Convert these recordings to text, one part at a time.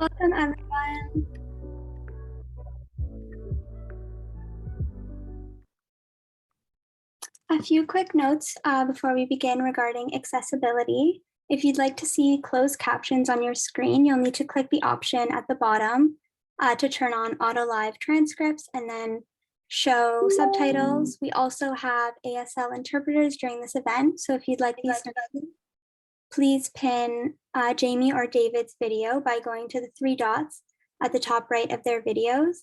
Welcome, everyone. A few quick notes before we begin regarding accessibility. If you'd like to see closed captions on your screen, you'll need to click the option at the bottom to turn on auto live transcripts and then show subtitles. We also have ASL interpreters during this event. So if you'd like these, please pin Jamie or David's video by going to the three dots at the top right of their videos.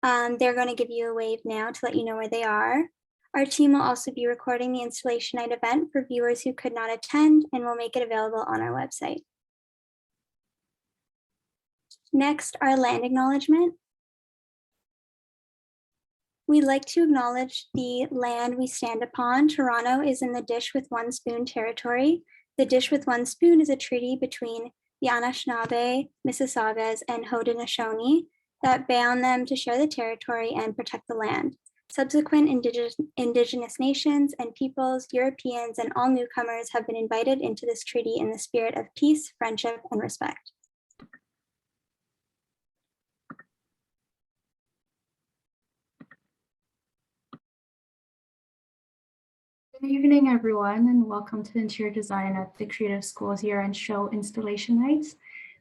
They're going to give you a wave now to let you know where they are. Our team will also be recording the installation night event for viewers who could not attend, and we'll make it available on our website. Next, our land acknowledgement. We'd like to acknowledge the land we stand upon. Toronto is in the Dish with One Spoon territory. The Dish with One Spoon is a treaty between the Anishinaabe, Mississaugas, and Haudenosaunee that bound them to share the territory and protect the land. Subsequent indigenous nations and peoples, Europeans, and all newcomers have been invited into this treaty in the spirit of peace, friendship, and respect. Good evening, everyone, and welcome to Interior Design at the Creative School's year-end show installation nights.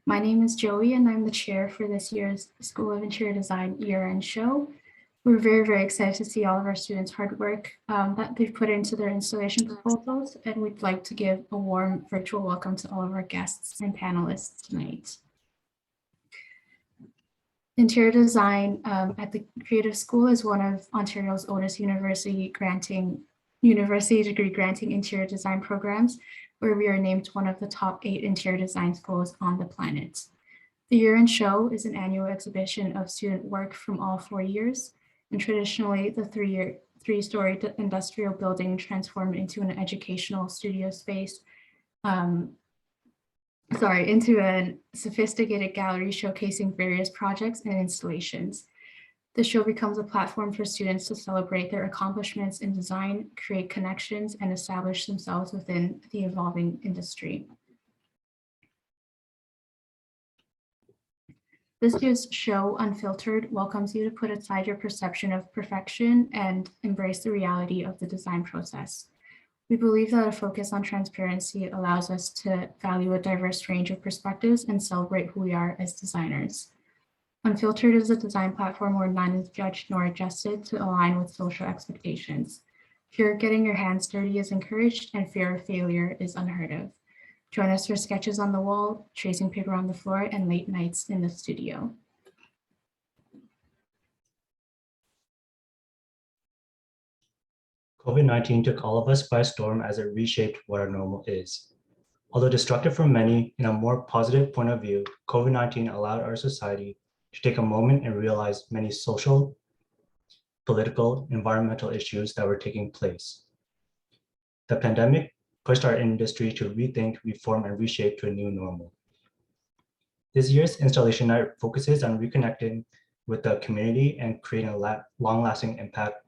My name is Joey, and I'm the chair for this year's School of Interior Design year-end show. We're very, very excited to see all of our students' hard work that they've put into their installation proposals, and we'd like to give a warm virtual welcome to all of our guests and panelists tonight. Interior design at the Creative School is one of Ontario's oldest university degree granting interior design programs, where we are named one of the top 8 interior design schools on the planet. The year-end show is an annual exhibition of student work from all 4 years, and traditionally the three-story industrial building transformed into an educational studio space, into a sophisticated gallery showcasing various projects and installations. The show becomes a platform for students to celebrate their accomplishments in design, create connections, and establish themselves within the evolving industry. This year's show, Unfiltered, welcomes you to put aside your perception of perfection and embrace the reality of the design process. We believe that a focus on transparency allows us to value a diverse range of perspectives and celebrate who we are as designers. Unfiltered is a design platform where none is judged nor adjusted to align with social expectations. Here, getting your hands dirty is encouraged and fear of failure is unheard of. Join us for sketches on the wall, tracing paper on the floor, and late nights in the studio. COVID-19 took all of us by storm as it reshaped what our normal is. Although destructive for many, in a more positive point of view, COVID-19 allowed our society to take a moment and realize many social, political, environmental issues that were taking place. The pandemic pushed our industry to rethink, reform, and reshape to a new normal. This year's installation night focuses on reconnecting with the community and creating a long-lasting impact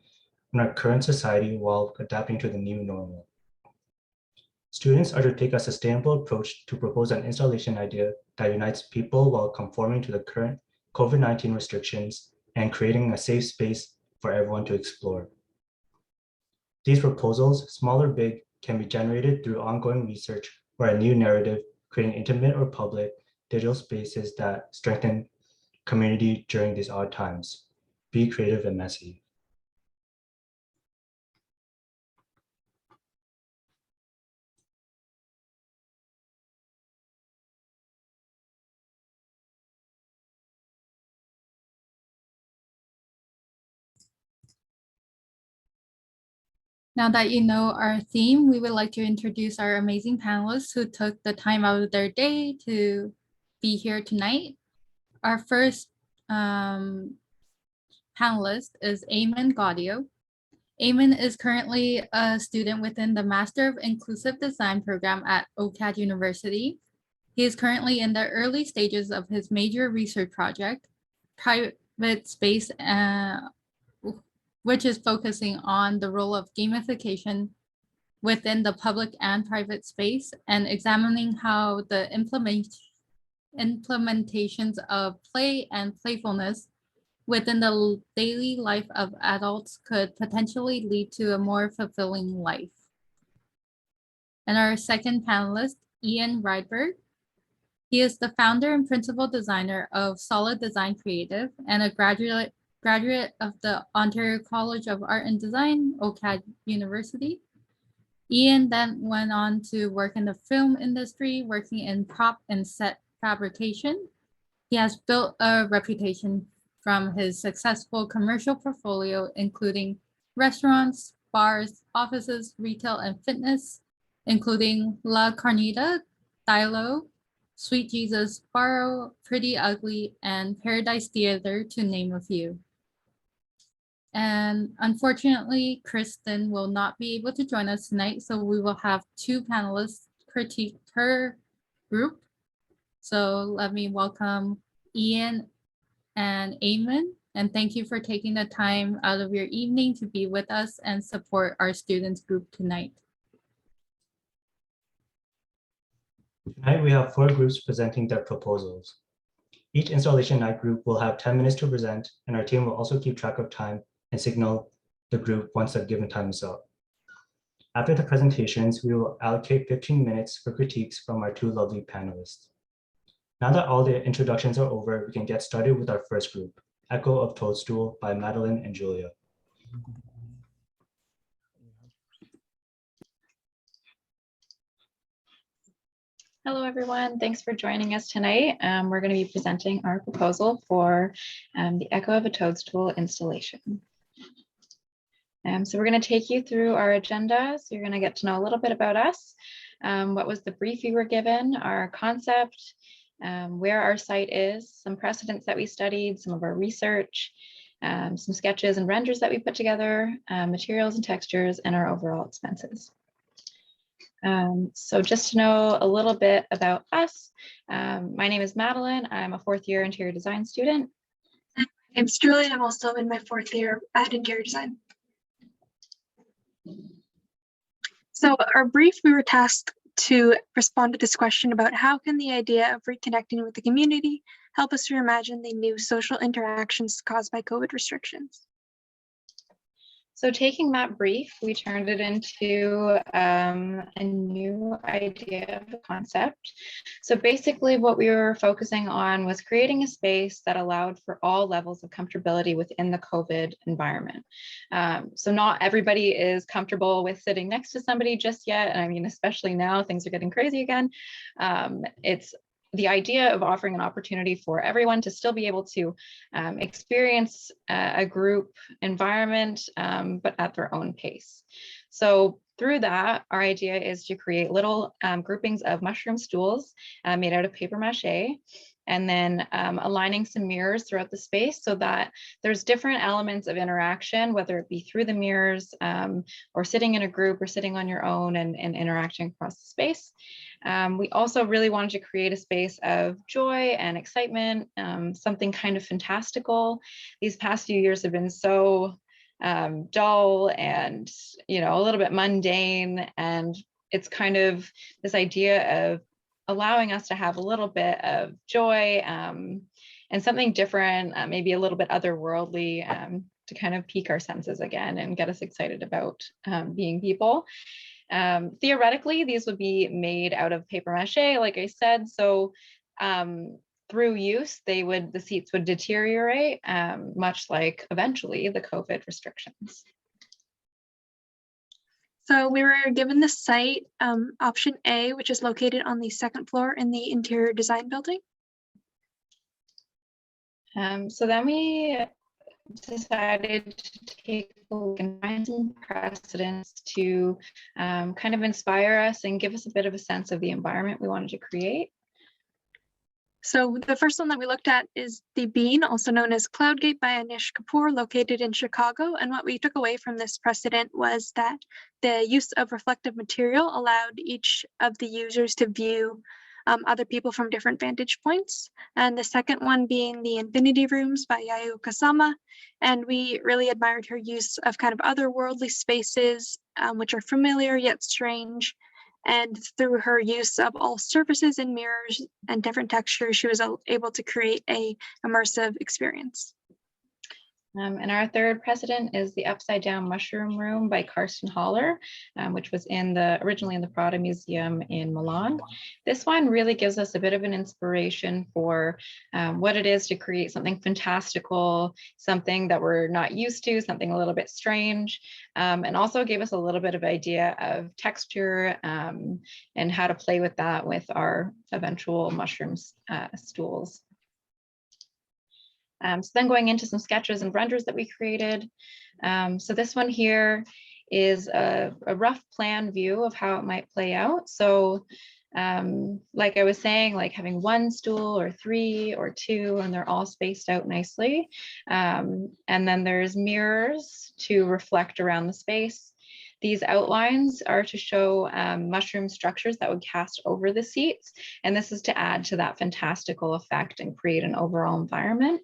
on our current society while adapting to the new normal. Students are to take a sustainable approach to propose an installation idea that unites people while conforming to the current COVID-19 restrictions and creating a safe space for everyone to explore. These proposals, small or big, can be generated through ongoing research or a new narrative, creating intimate or public digital spaces that strengthen community during these odd times. Be creative and messy. Now that you know our theme, we would like to introduce our amazing panelists who took the time out of their day to be here tonight. Our first panelist is Eamon Gaudio. Eamon is currently a student within the Master of Inclusive Design program at OCAD University. He is currently in the early stages of his major research project, Private Space, which is focusing on the role of gamification within the public and private space and examining how the implementations of play and playfulness within the daily life of adults could potentially lead to a more fulfilling life. And our second panelist, Ian Rydberg. He is the founder and principal designer of Solid Design Creative and a graduate of the Ontario College of Art and Design, OCAD University. Ian then went on to work in the film industry, working in prop and set fabrication. He has built a reputation from his successful commercial portfolio, including restaurants, bars, offices, retail, and fitness, including La Carnita, Dilo, Sweet Jesus, Barrow, Pretty Ugly, and Paradise Theater, to name a few. And unfortunately, Kristen will not be able to join us tonight, so we will have two panelists critique her group. So let me welcome Ian and Eamon, and thank you for taking the time out of your evening to be with us and support our students group tonight. Tonight, we have 4 groups presenting their proposals. Each installation night group will have 10 minutes to present, and our team will also keep track of time and signal the group once the given time is up. After the presentations, we will allocate 15 minutes for critiques from our 2 lovely panelists. Now that all the introductions are over, we can get started with our first group, Echo of Toadstool by Madeline and Julia. Hello, everyone. Thanks for joining us tonight. We're going to be presenting our proposal for the Echo of a Toadstool installation. So we're going to take you through our agenda. So you're going to get to know a little bit about us, what was the brief you were given, our concept, where our site is, some precedents that we studied, some of our research, some sketches and renders that we put together, materials and textures, and our overall expenses. So just to know a little bit about us, my name is Madeline. I'm a 4th year interior design student. My name's Julie. I'm also in my 4th year at interior design. So our brief, we were tasked to respond to this question about how can the idea of reconnecting with the community help us reimagine the new social interactions caused by COVID restrictions. So taking that brief, we turned it into a new idea of a concept. So basically what we were focusing on was creating a space that allowed for all levels of comfortability within the COVID environment. So not everybody is comfortable with sitting next to somebody just yet. And I mean, especially now, things are getting crazy again. It's the idea of offering an opportunity for everyone to still be able to experience a group environment, but at their own pace. So through that, our idea is to create little groupings of mushroom stools made out of paper mache, and then aligning some mirrors throughout the space so that there's different elements of interaction, whether it be through the mirrors or sitting in a group or sitting on your own and interacting across the space. We also really wanted to create a space of joy and excitement, something kind of fantastical. These past few years have been so dull and, a little bit mundane, and it's kind of this idea of allowing us to have a little bit of joy and something different, maybe a little bit otherworldly, to kind of pique our senses again and get us excited about being people. Theoretically, these would be made out of paper mache, like I said. So through use, the seats would deteriorate, much like eventually the COVID restrictions. So we were given the site option A, which is located on the 2nd floor in the interior design building. So then we decided to take a look and find some precedents to kind of inspire us and give us a bit of a sense of the environment we wanted to create. So the first one that we looked at is the Bean, also known as Cloudgate by Anish Kapoor, located in Chicago. And what we took away from this precedent was that the use of reflective material allowed each of the users to view other people from different vantage points. And the second one being the Infinity Rooms by Yayoi Kusama. And we really admired her use of kind of otherworldly spaces, which are familiar yet strange, And through her use of all surfaces and mirrors and different textures, she was able to create a immersive experience. And our third precedent is the Upside Down Mushroom Room by Karsten Haller, which was originally in the Prada Museum in Milan. This one really gives us a bit of an inspiration for what it is to create something fantastical, something that we're not used to, something a little bit strange, and also gave us a little bit of idea of texture and how to play with that with our eventual mushrooms stools. So then going into some sketches and renders that we created. So this one here is a rough plan view of how it might play out. So like I was saying, like having one stool or three or two, and they're all spaced out nicely. And then there's mirrors to reflect around the space. These outlines are to show mushroom structures that would cast over the seats. And this is to add to that fantastical effect and create an overall environment.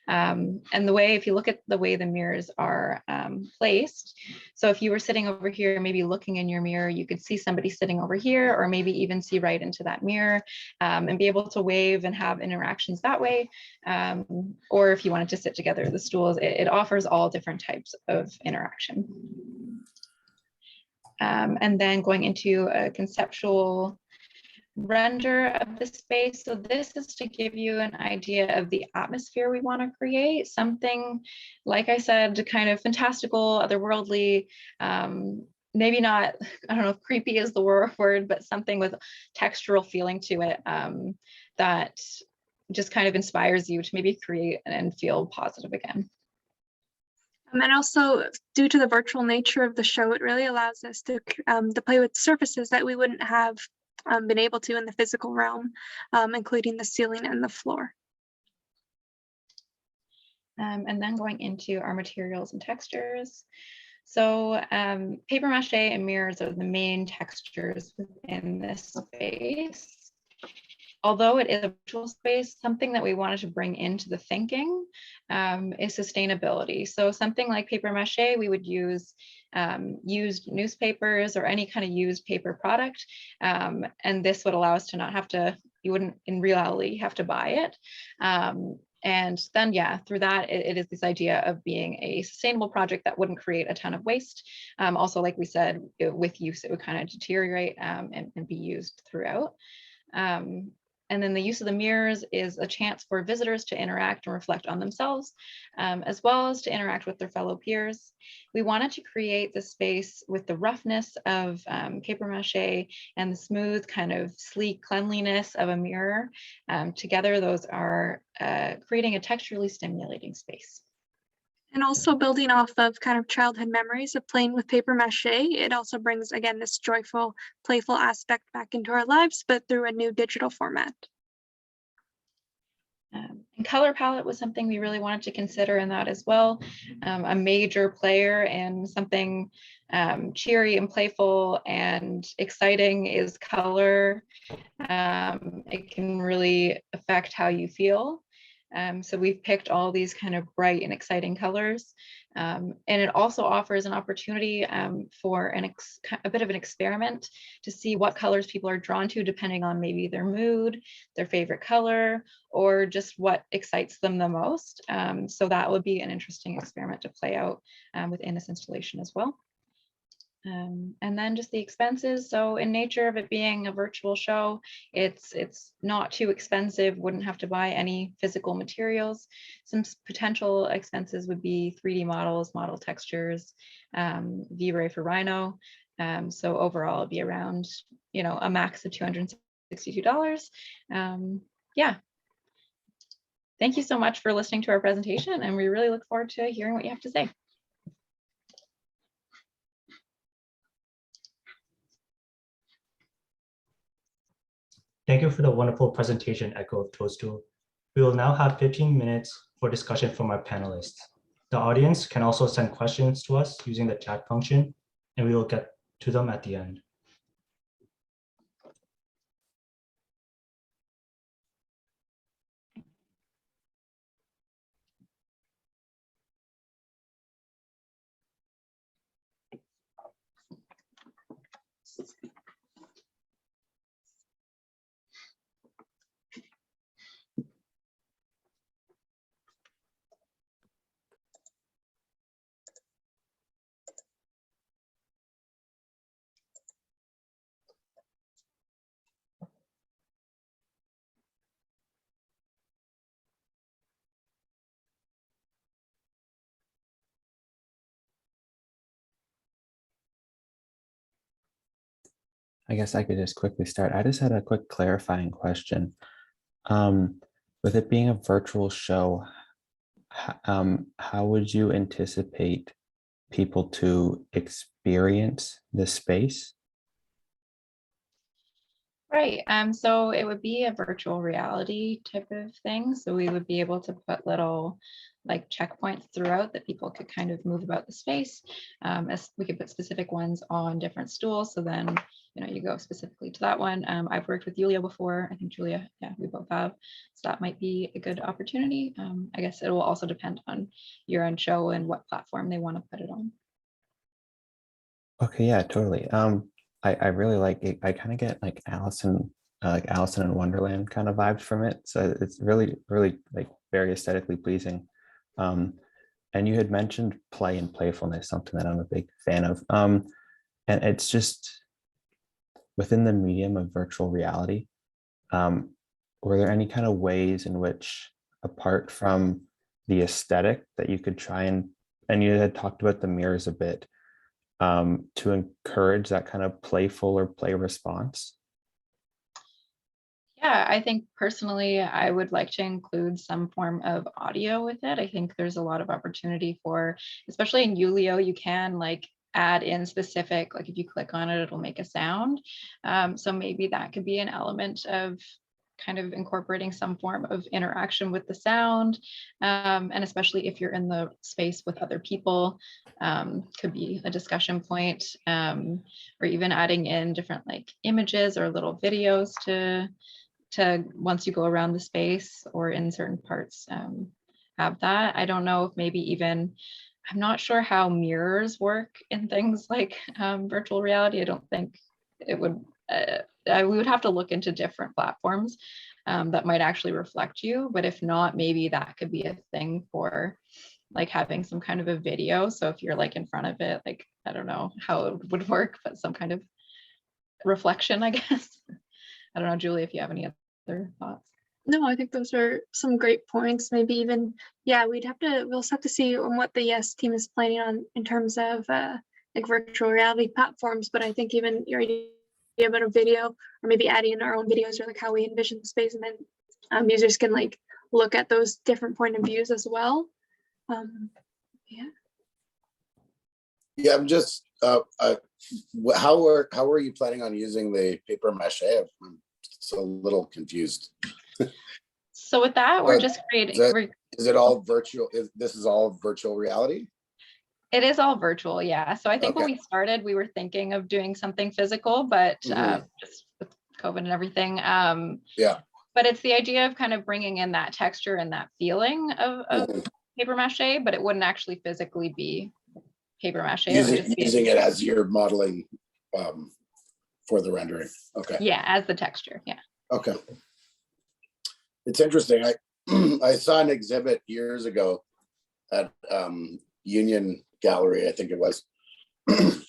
And the way, if you look at the way the mirrors are placed, so if you were sitting over here, maybe looking in your mirror, you could see somebody sitting over here, or maybe even see right into that mirror and be able to wave and have interactions that way. Or if you wanted to sit together, the stools, it offers all different types of interaction. And then going into a conceptual render of the space. So this is to give you an idea of the atmosphere we want to create, something, like I said, kind of fantastical, otherworldly, maybe not, I don't know if creepy is the word, but something with textural feeling to it that just kind of inspires you to maybe create and feel positive again. And also, due to the virtual nature of the show, it really allows us to play with surfaces that we wouldn't have been able to in the physical realm, including the ceiling and the floor. And then going into our materials and textures. So paper mache and mirrors are the main textures within this space. Although it is a virtual space, something that we wanted to bring into the thinking is sustainability. So something like paper mache, we would use used newspapers or any kind of used paper product. And this would allow us to not have to, you wouldn't in reality have to buy it. And then, yeah, through that, it is this idea of being a sustainable project that wouldn't create a ton of waste. Also, like we said, with use, it would kind of deteriorate and be used throughout. And then the use of the mirrors is a chance for visitors to interact and reflect on themselves, as well as to interact with their fellow peers. We wanted to create the space with the roughness of paper mache and the smooth kind of sleek cleanliness of a mirror. Together, those are creating a texturally stimulating space. And also building off of kind of childhood memories of playing with paper mache, it also brings, again, this joyful, playful aspect back into our lives, but through a new digital format. And color palette was something we really wanted to consider in that as well. A major player and something cheery and playful and exciting is color. It can really affect how you feel. So we've picked all these kind of bright and exciting colors. And it also offers an opportunity for a bit of an experiment to see what colors people are drawn to depending on maybe their mood, their favorite color, or just what excites them the most. So that would be an interesting experiment to play out within this installation as well. And then just the expenses. So in nature of it being a virtual show, it's not too expensive, wouldn't have to buy any physical materials. Some potential expenses would be 3D models, model textures, V-Ray for Rhino. So overall it'd be around, you know, a max of $262. Yeah. Thank you so much for listening to our presentation, and we really look forward to hearing what you have to say. Thank you for the wonderful presentation, Echo of Toadstool. We will now have 15 minutes for discussion from our panelists. The audience can also send questions to us using the chat function, and we will get to them at the end. I guess I could just quickly start. I just had a quick clarifying question. Um, with it being a virtual show, how would you anticipate people to experience the space? Right. So it would be a virtual reality type of thing. So we would be able to put little like checkpoints throughout that people could kind of move about the space. As we could put specific ones on different stools. So then, you go specifically to that one. I've worked with Yulia before. I think Julia, yeah, we both have. So that might be a good opportunity. I guess it will also depend on your own show and what platform they want to put it on. Okay, yeah, totally. I really like it. I kind of get like Alice in Wonderland kind of vibes from it. So it's really, really like very aesthetically pleasing. Um, and you had mentioned play and playfulness, something that I'm a big fan of. And it's just within the medium of virtual reality. Um, were there any kind of ways in which, apart from the aesthetic, that you could try and you had talked about the mirrors a bit, to encourage that kind of playful or play response? Yeah, I think personally, I would like to include some form of audio with it. I think there's a lot of opportunity for, especially in Ulio, you can like add in specific, like if you click on it, it'll make a sound. So maybe that could be an element of kind of incorporating some form of interaction with the sound. And especially if you're in the space with other people, could be a discussion point, or even adding in different like images or little videos to once you go around the space or in certain parts, have that. I don't know if maybe even, I'm not sure how mirrors work in things like virtual reality. I don't think it would, we would have to look into different platforms that might actually reflect you. But if not, maybe that could be a thing for like having some kind of a video. So if you're like in front of it, like, I don't know how it would work, but some kind of reflection, I guess. I don't know, Julie, if you have any other thoughts. No, I think those are some great points. Maybe even, yeah, we'll just have to see on what the YES team is planning on in terms of like virtual reality platforms. But I think even your idea about a video, or maybe adding in our own videos, or like how we envision the space, and then users can like look at those different point of views as well. Yeah. Yeah, I'm just, how are you planning on using the paper mache? I'm so a little confused. So with that, we're just creating. Is it all virtual? This is all virtual reality? It is all virtual, yeah. So I think Okay. when we started, we were thinking of doing something physical, but just with COVID and everything. Yeah. But it's the idea of kind of bringing in that texture and that feeling of paper mache, but it wouldn't actually physically be paper mache. Using it as your modeling for the rendering. Okay. Yeah, as the texture. Yeah. Okay. It's interesting. I saw an exhibit years ago at Union Gallery, I think it was. It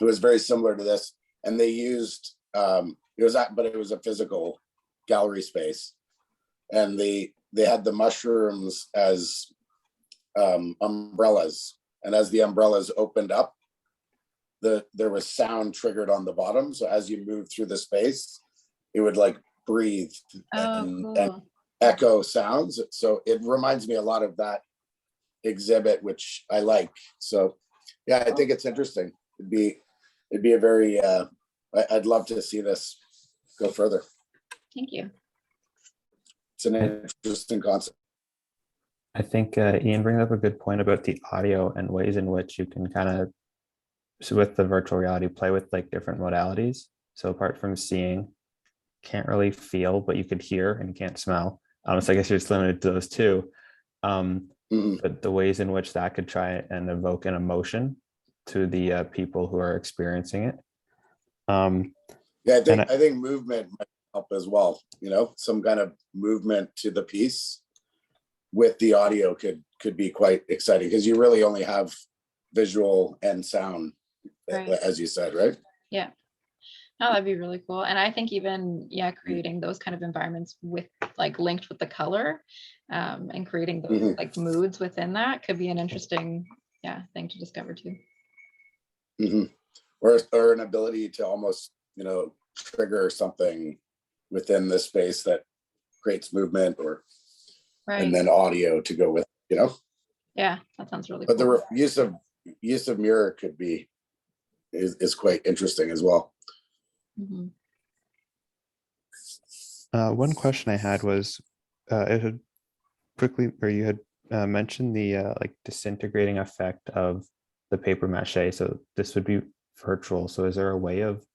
was very similar to this, and they used it was a physical gallery space, and they had the mushrooms as umbrellas, and as the umbrellas opened up, there was sound triggered on the bottom. So as you move through the space, it would like breathe and echo sounds. So it reminds me a lot of that exhibit, which I like. So yeah, I think it's interesting. It'd be a very I'd love to see this go further. Thank you. It's an interesting concept. I think Ian brings up a good point about the audio and ways in which you can kind of, so with the virtual reality, play with like different modalities. So apart from seeing, can't really feel, but you could hear and can't smell. So I guess you're just limited to those two. But the ways in which that could try and evoke an emotion to the people who are experiencing it. Yeah, I think movement might help as well. Some kind of movement to the piece with the audio could be quite exciting, because you really only have visual and sound, right, as you said, right? Yeah. No, that'd be really cool. And I think even, creating those kind of environments with like linked with the color, and creating those like moods within that could be an interesting, thing to discover too. Or an ability to almost trigger something within the space that creates movement, or Right. and then audio to go with, Yeah, that sounds really But cool. the use of mirror is quite interesting as well. Mhm. One question I had was, it had quickly, or you had mentioned the like disintegrating effect of the paper mache. So this would be virtual. So is there a way of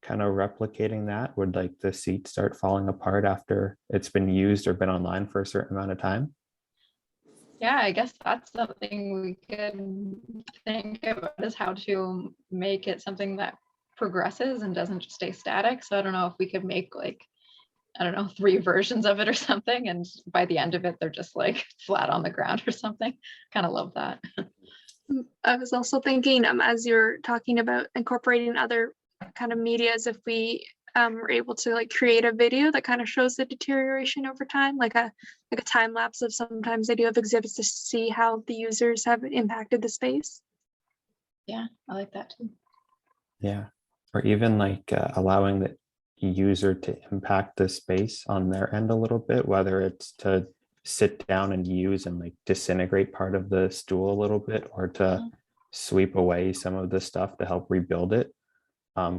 kind of replicating that? Would like the seat start falling apart after it's been used or been online for a certain amount of time? Yeah, I guess that's something we could think about, is how to make it something that progresses and doesn't just stay static. So I don't know if we could make like, I don't know, 3 versions of it or something, and by the end of it, they're just like flat on the ground or something. Kind of love that. I was also thinking, as you're talking about incorporating other kind of medias, if we were able to like create a video that kind of shows the deterioration over time, like a time lapse of, sometimes they do have exhibits to see how the users have impacted the space. Yeah, I like that too. Yeah. Or even like allowing the user to impact the space on their end a little bit, whether it's to sit down and use and like disintegrate part of the stool a little bit, or to sweep away some of the stuff to help rebuild it.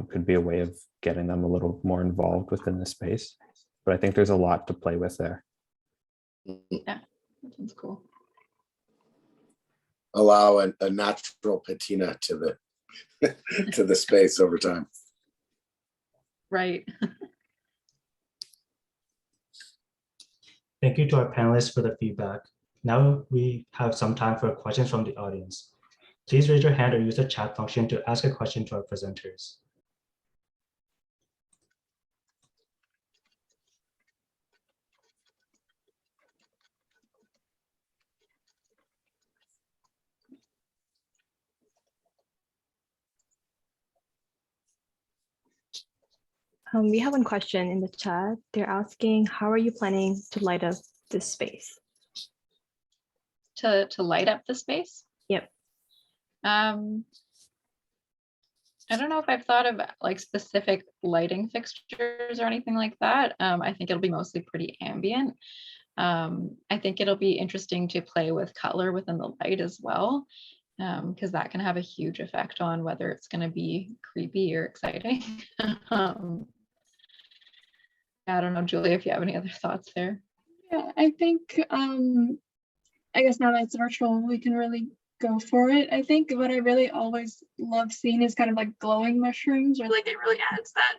Could be a way of getting them a little more involved within the space. But I think there's a lot to play with there. Yeah, that sounds cool. Allow a natural patina to the to the space over time. Right. Thank you to our panelists for the feedback. Now we have some time for questions from the audience. Please raise your hand or use the chat function to ask a question to our presenters. We have one question in the chat. They're asking, how are you planning to light up this space? To light up the space? Yep. I don't know if I've thought of like specific lighting fixtures or anything like that. I think it'll be mostly pretty ambient. I think it'll be interesting to play with color within the light as well, because that can have a huge effect on whether it's going to be creepy or exciting. I don't know, Julia, if you have any other thoughts there. Yeah, I think, I guess now that it's virtual, we can really go for it. I think what I really always love seeing is kind of like glowing mushrooms, or like it really adds that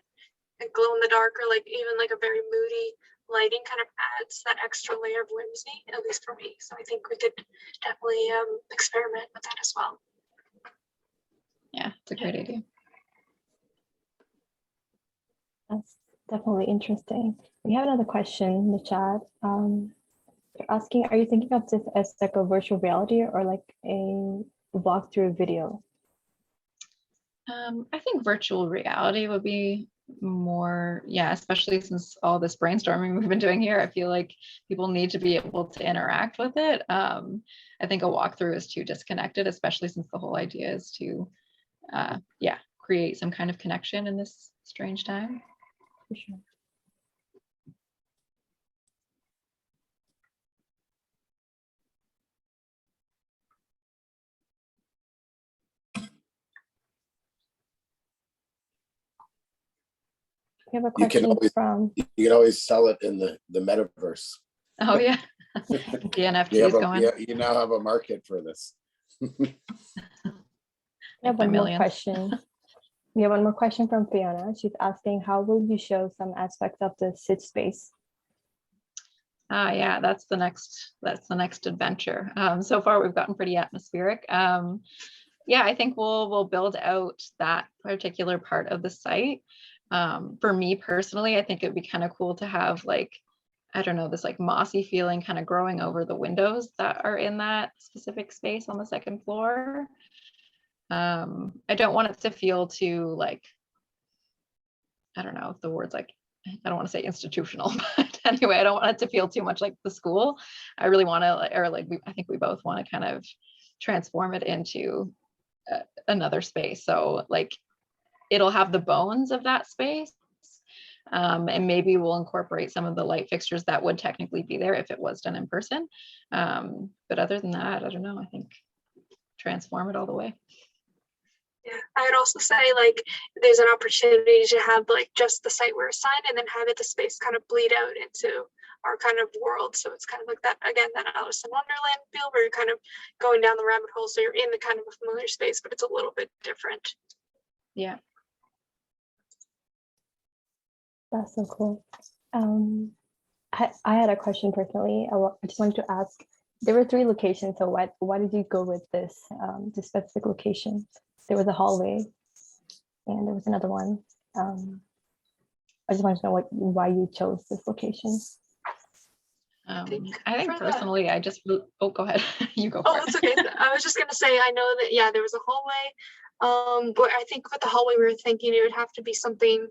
like glow in the dark, or like even like a very moody lighting kind of adds that extra layer of whimsy, at least for me. So I think we could definitely experiment with that as well. Yeah, it's a great idea. That's definitely interesting. We have another question in the chat. They're asking, are you thinking of this as like a virtual reality or like a walkthrough video? I think virtual reality would be more, yeah, especially since all this brainstorming we've been doing here. I feel like people need to be able to interact with it. I think a walkthrough is too disconnected, especially since the whole idea is to, yeah, create some kind of connection in this strange time. For sure. We have a question from. You can always sell it in the metaverse. Oh yeah, the NFTs going. Yeah, you now have a market for this. We have one more question. We have one more question from Fiona. She's asking, how will you show some aspects of the sit space? Yeah, that's the next adventure. So far we've gotten pretty atmospheric. Yeah, I think we'll build out that particular part of the site. For me personally, I think it'd be kind of cool to have like, I don't know, this like mossy feeling kind of growing over the windows that are in that specific space on the second floor. I don't want it to feel too like, I don't know if the word's like, I don't want to say institutional, but anyway, I don't want it to feel too much like the school. I really want to, or like, I think we both want to kind of transform it into another space. So like, it'll have the bones of that space. And maybe we'll incorporate some of the light fixtures that would technically be there if it was done in person. But other than that, I don't know, I think transform it all the way. Yeah, I would also say like there's an opportunity to have like just the site we're assigned and then have it the space kind of bleed out into our kind of world. So it's kind of like that, again, that Alice in Wonderland feel where you're kind of going down the rabbit hole. So you're in the kind of a familiar space, but it's a little bit different. Yeah. That's so cool. I had a question personally. I just wanted to ask. There were 3 locations, so why did you go with this specific location? There was a hallway, and there was another one. I just wanted to know why you chose this location. I think personally, I just, oh, go ahead. You go for it. That's okay. I was just gonna say, I know that, yeah, there was a hallway. But I think with the hallway, we were thinking it would have to be something,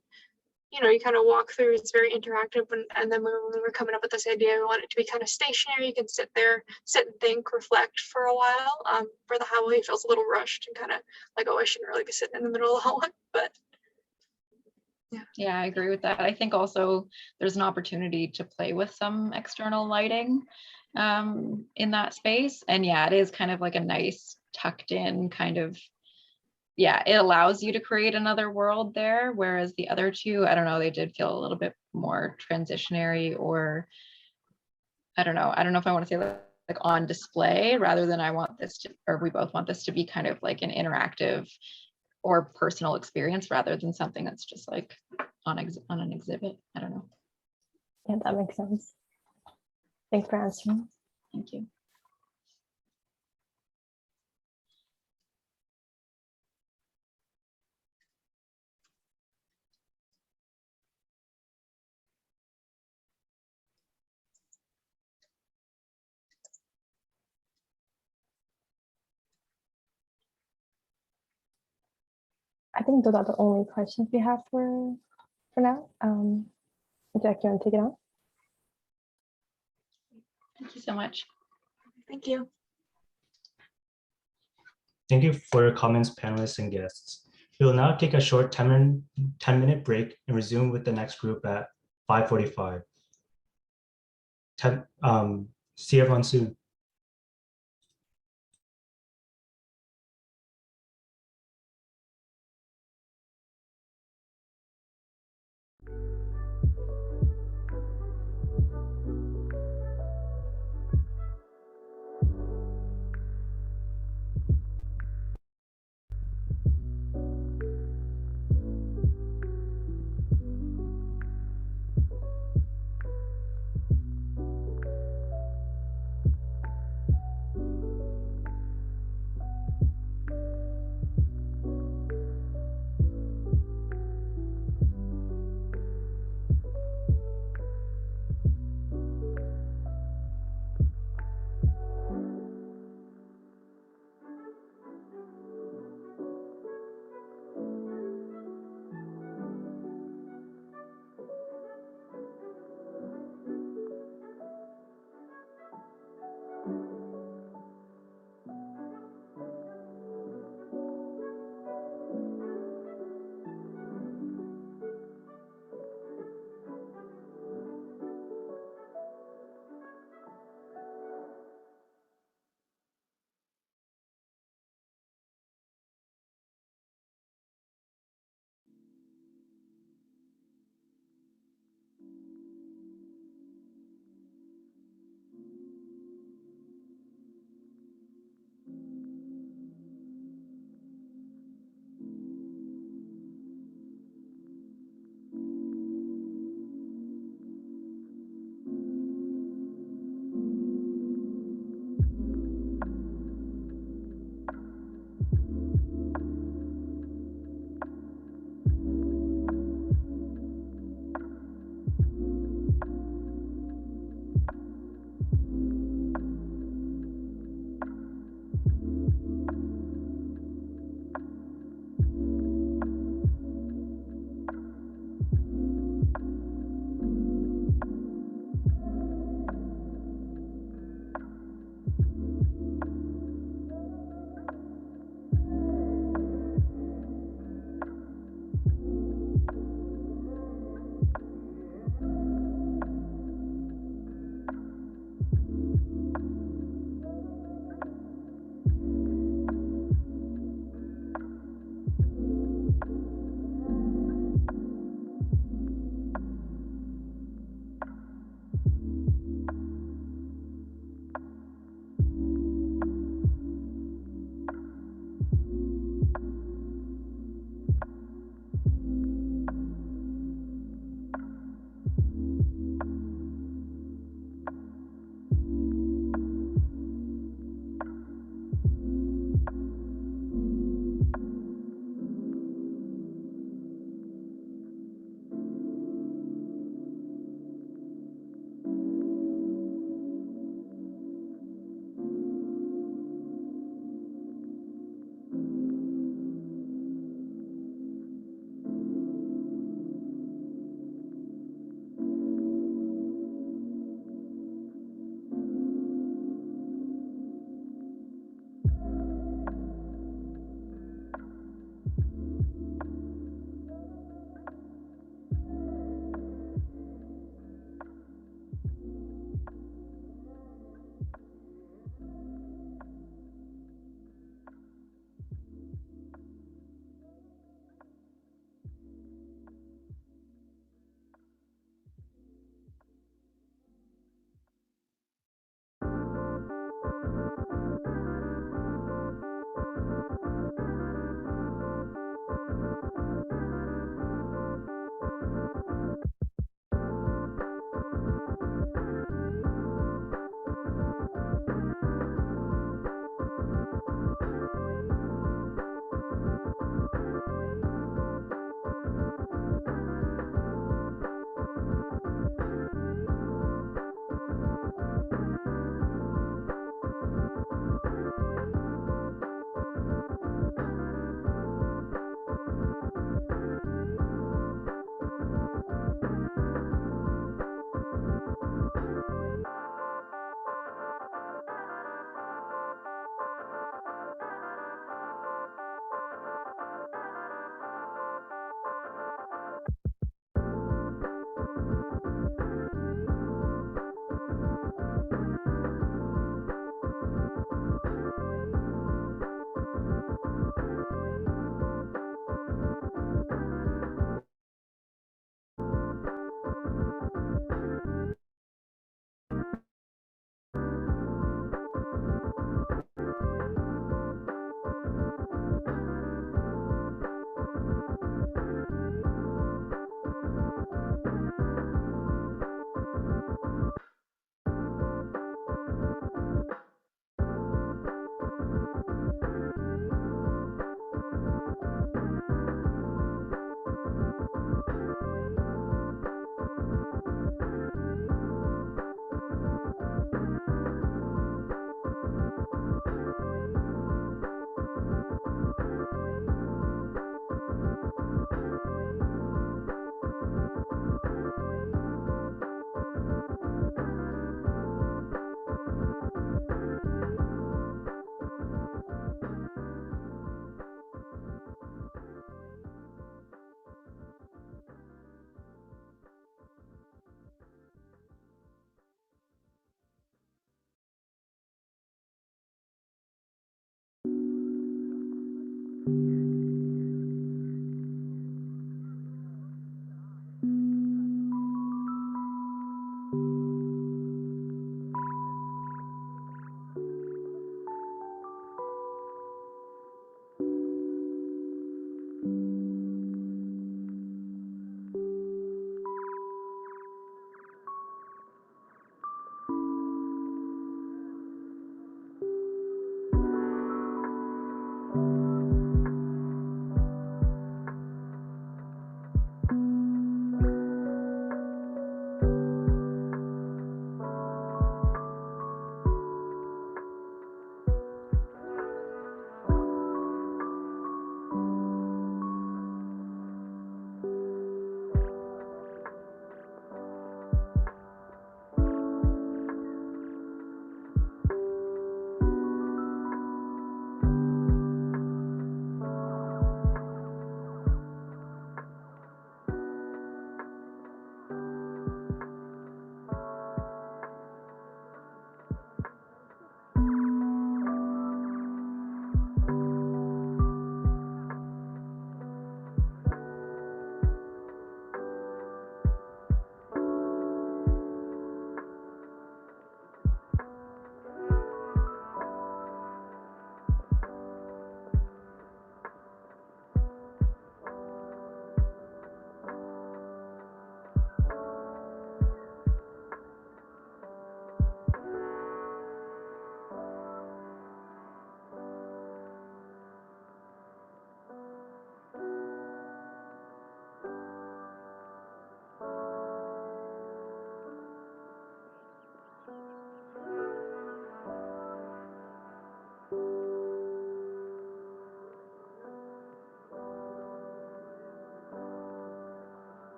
you know, you kind of walk through, it's very interactive. And then when we were coming up with this idea, we want it to be kind of stationary. You can sit there, sit and think, reflect for a while. For the hallway, it feels a little rushed and kind of like, oh, I shouldn't really be sitting in the middle of the hallway, but yeah, I agree with that. I think also there's an opportunity to play with some external lighting in that space. And yeah, it is kind of like a nice tucked in kind of, yeah, it allows you to create another world there. Whereas the other 2, I don't know, they did feel a little bit more transitionary, or I don't know if I want to say like on display rather than I want this to, or we both want this to be kind of like an interactive or personal experience rather than something that's just like on an exhibit. I don't know. Yeah, that makes sense. Thanks for answering. Thank you. I think those are the only questions we have for now. Jack, you want to take it on? Thank you so much. thank you. Thank you for your comments, panelists and guests. We will now take a short 10-minute break and resume with the next group at 5:45. See everyone soon.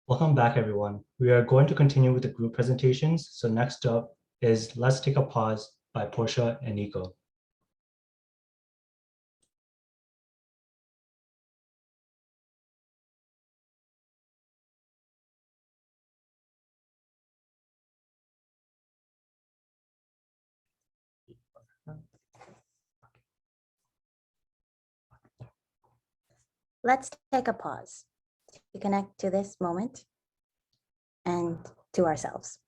Welcome back, everyone. We are going to continue with the group presentations. So next up is Let's Take a Pause by Portia and Nico. Let's take a pause to connect to this moment and to ourselves.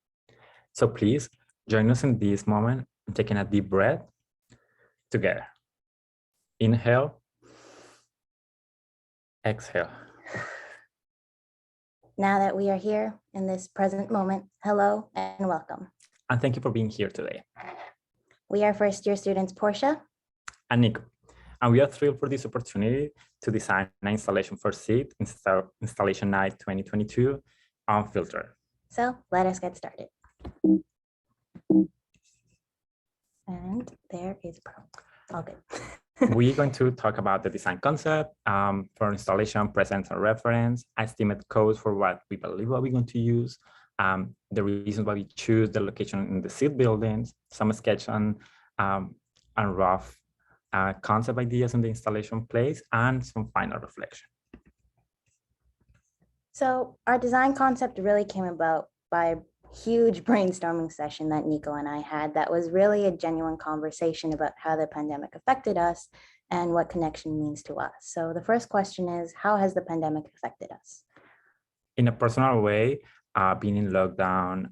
So please join us in this moment, taking a deep breath together. Inhale, exhale. Now that we are here in this present moment, hello and welcome. And thank you for being here today. We are first year students, Portia and Nico. And we are thrilled for this opportunity to design an installation for SEED Installation Night 2022 Unfiltered. So let us get started. And there is all good. We're going to talk about the design concept for installation, presence and reference, estimate codes for what we believe what we're going to use, the reasons why we choose the location in the SEED buildings, some sketch and rough concept ideas in the installation place, and some final reflection. So our design concept really came about by a huge brainstorming session that Nico and I had that was really a genuine conversation about how the pandemic affected us and what connection means to us. So the first question is, how has the pandemic affected us? In a personal way, being in lockdown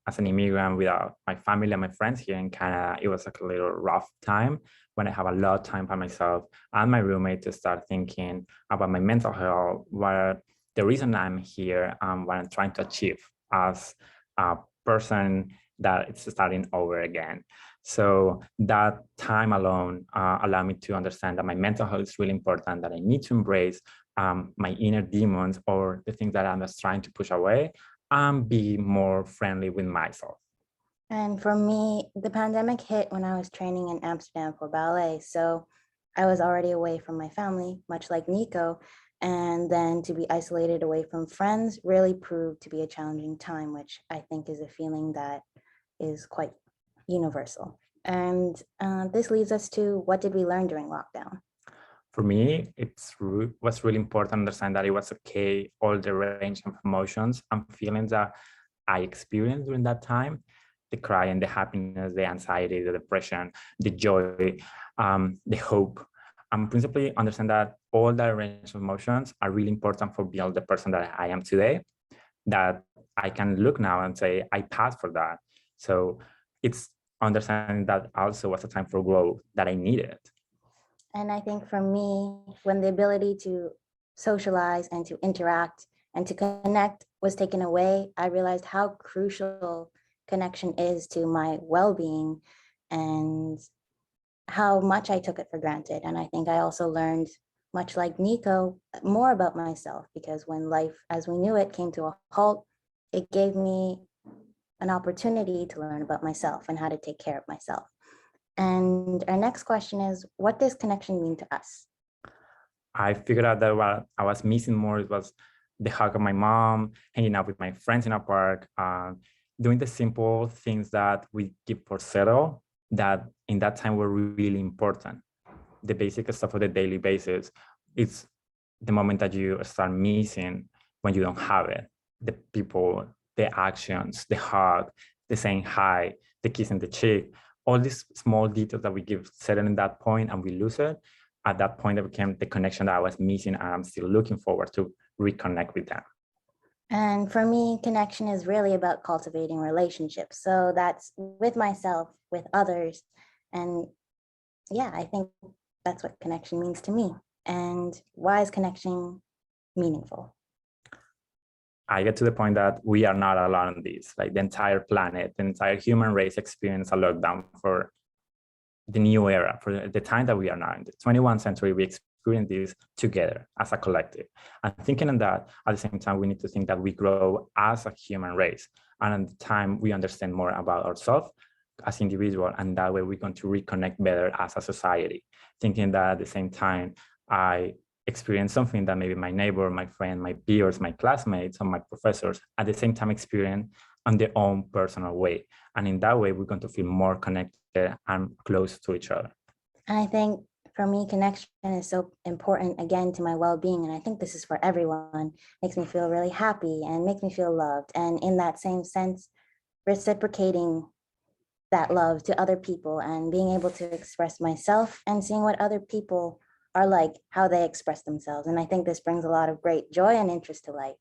as an immigrant without my family and my friends here in Canada, it was like a little rough time when I have a lot of time by myself and my roommate to start thinking about my mental health, what the reason I'm here, what I'm trying to achieve as a person that it's starting over again. So that time alone allowed me to understand that my mental health is really important, that I need to embrace my inner demons or the things that I'm just trying to push away and be more friendly with myself. And for me, the pandemic hit when I was training in Amsterdam for ballet. So I was already away from my family, much like Nico. And then to be isolated away from friends really proved to be a challenging time, which I think is a feeling that is quite universal. And this leads us to, what did we learn during lockdown? For me, it was really important to understand that it was okay, all the range of emotions and feelings that I experienced during that time, the crying, the happiness, the anxiety, the depression, the joy, the hope. Principally understand that all the range of emotions are really important for building the person that I am today, that I can look now and say, I passed for that. So it's understanding that also was a time for growth that I needed. And I think for me, when the ability to socialize and to interact and to connect was taken away, I realized how crucial connection is to my well-being and how much I took it for granted. And I think I also learned, much like Nico, more about myself, because when life as we knew it came to a halt, it gave me an opportunity to learn about myself and how to take care of myself. And our next question is, what does connection mean to us? I figured out that what I was missing more was the hug of my mom, hanging out with my friends in a park, doing the simple things that we give for settle, that in that time were really important. The basic stuff of the daily basis, it's the moment that you start missing when you don't have it. The people, the actions, the hug, the saying hi, the kiss in the cheek, all these small details that we give settle in that point and we lose it. At that point, it became the connection that I was missing, and I'm still looking forward to reconnect with them. And for me, connection is really about cultivating relationships. So that's with myself, with others. And yeah, I think that's what connection means to me. And why is connection meaningful? I get to the point that we are not alone in this. Like the entire planet, the entire human race experienced a lockdown for the new era, for the time that we are now in the 21st century. We experience this together as a collective. And thinking on that, at the same time, we need to think that we grow as a human race. And at the time, we understand more about ourselves as individuals, and that way we're going to reconnect better as a society. Thinking that at the same time, I experience something that maybe my neighbor, my friend, my peers, my classmates, or my professors at the same time experience on their own personal way. And in that way, we're going to feel more connected and close to each other. And I think for me, connection is so important, again, to my well-being. And I think this is for everyone. Makes me feel really happy and makes me feel loved. And in that same sense, reciprocating that love to other people and being able to express myself and seeing what other people are like, how they express themselves. And I think this brings a lot of great joy and interest to life.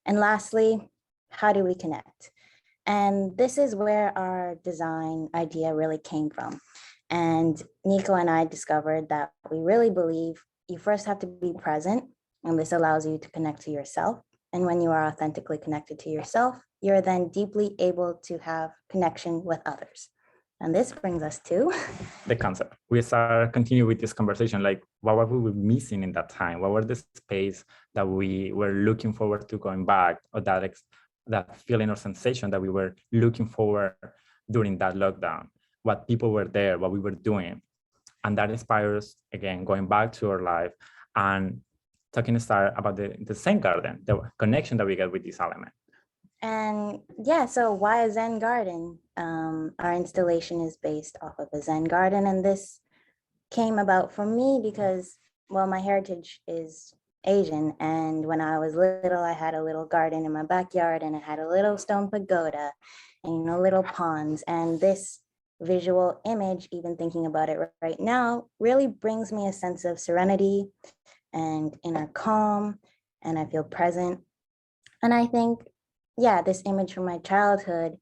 And lastly, how do we connect? And this is where our design idea really came from. And Nico and I discovered that we really believe you first have to be present, and this allows you to connect to yourself. And when you are authentically connected to yourself, you're then deeply able to have connection with others. And this brings us to the concept. We start continue with this conversation, like what were we missing in that time? What were the space that we were looking forward to going back, or that feeling or sensation that we were looking forward during that lockdown? What people were there, what we were doing. And that inspires, again, going back to our life and talking to start about the Zen garden, the connection that we get with this element. And yeah, so why a Zen garden? Our installation is based off of a Zen garden. And this came about for me because, well, my heritage is Asian. And when I was little, I had a little garden in my backyard, and it had a little stone pagoda and, you know, little ponds. And this visual image, even thinking about it right now, really brings me a sense of serenity and inner calm, and I feel present. And I think, yeah, this image from my childhood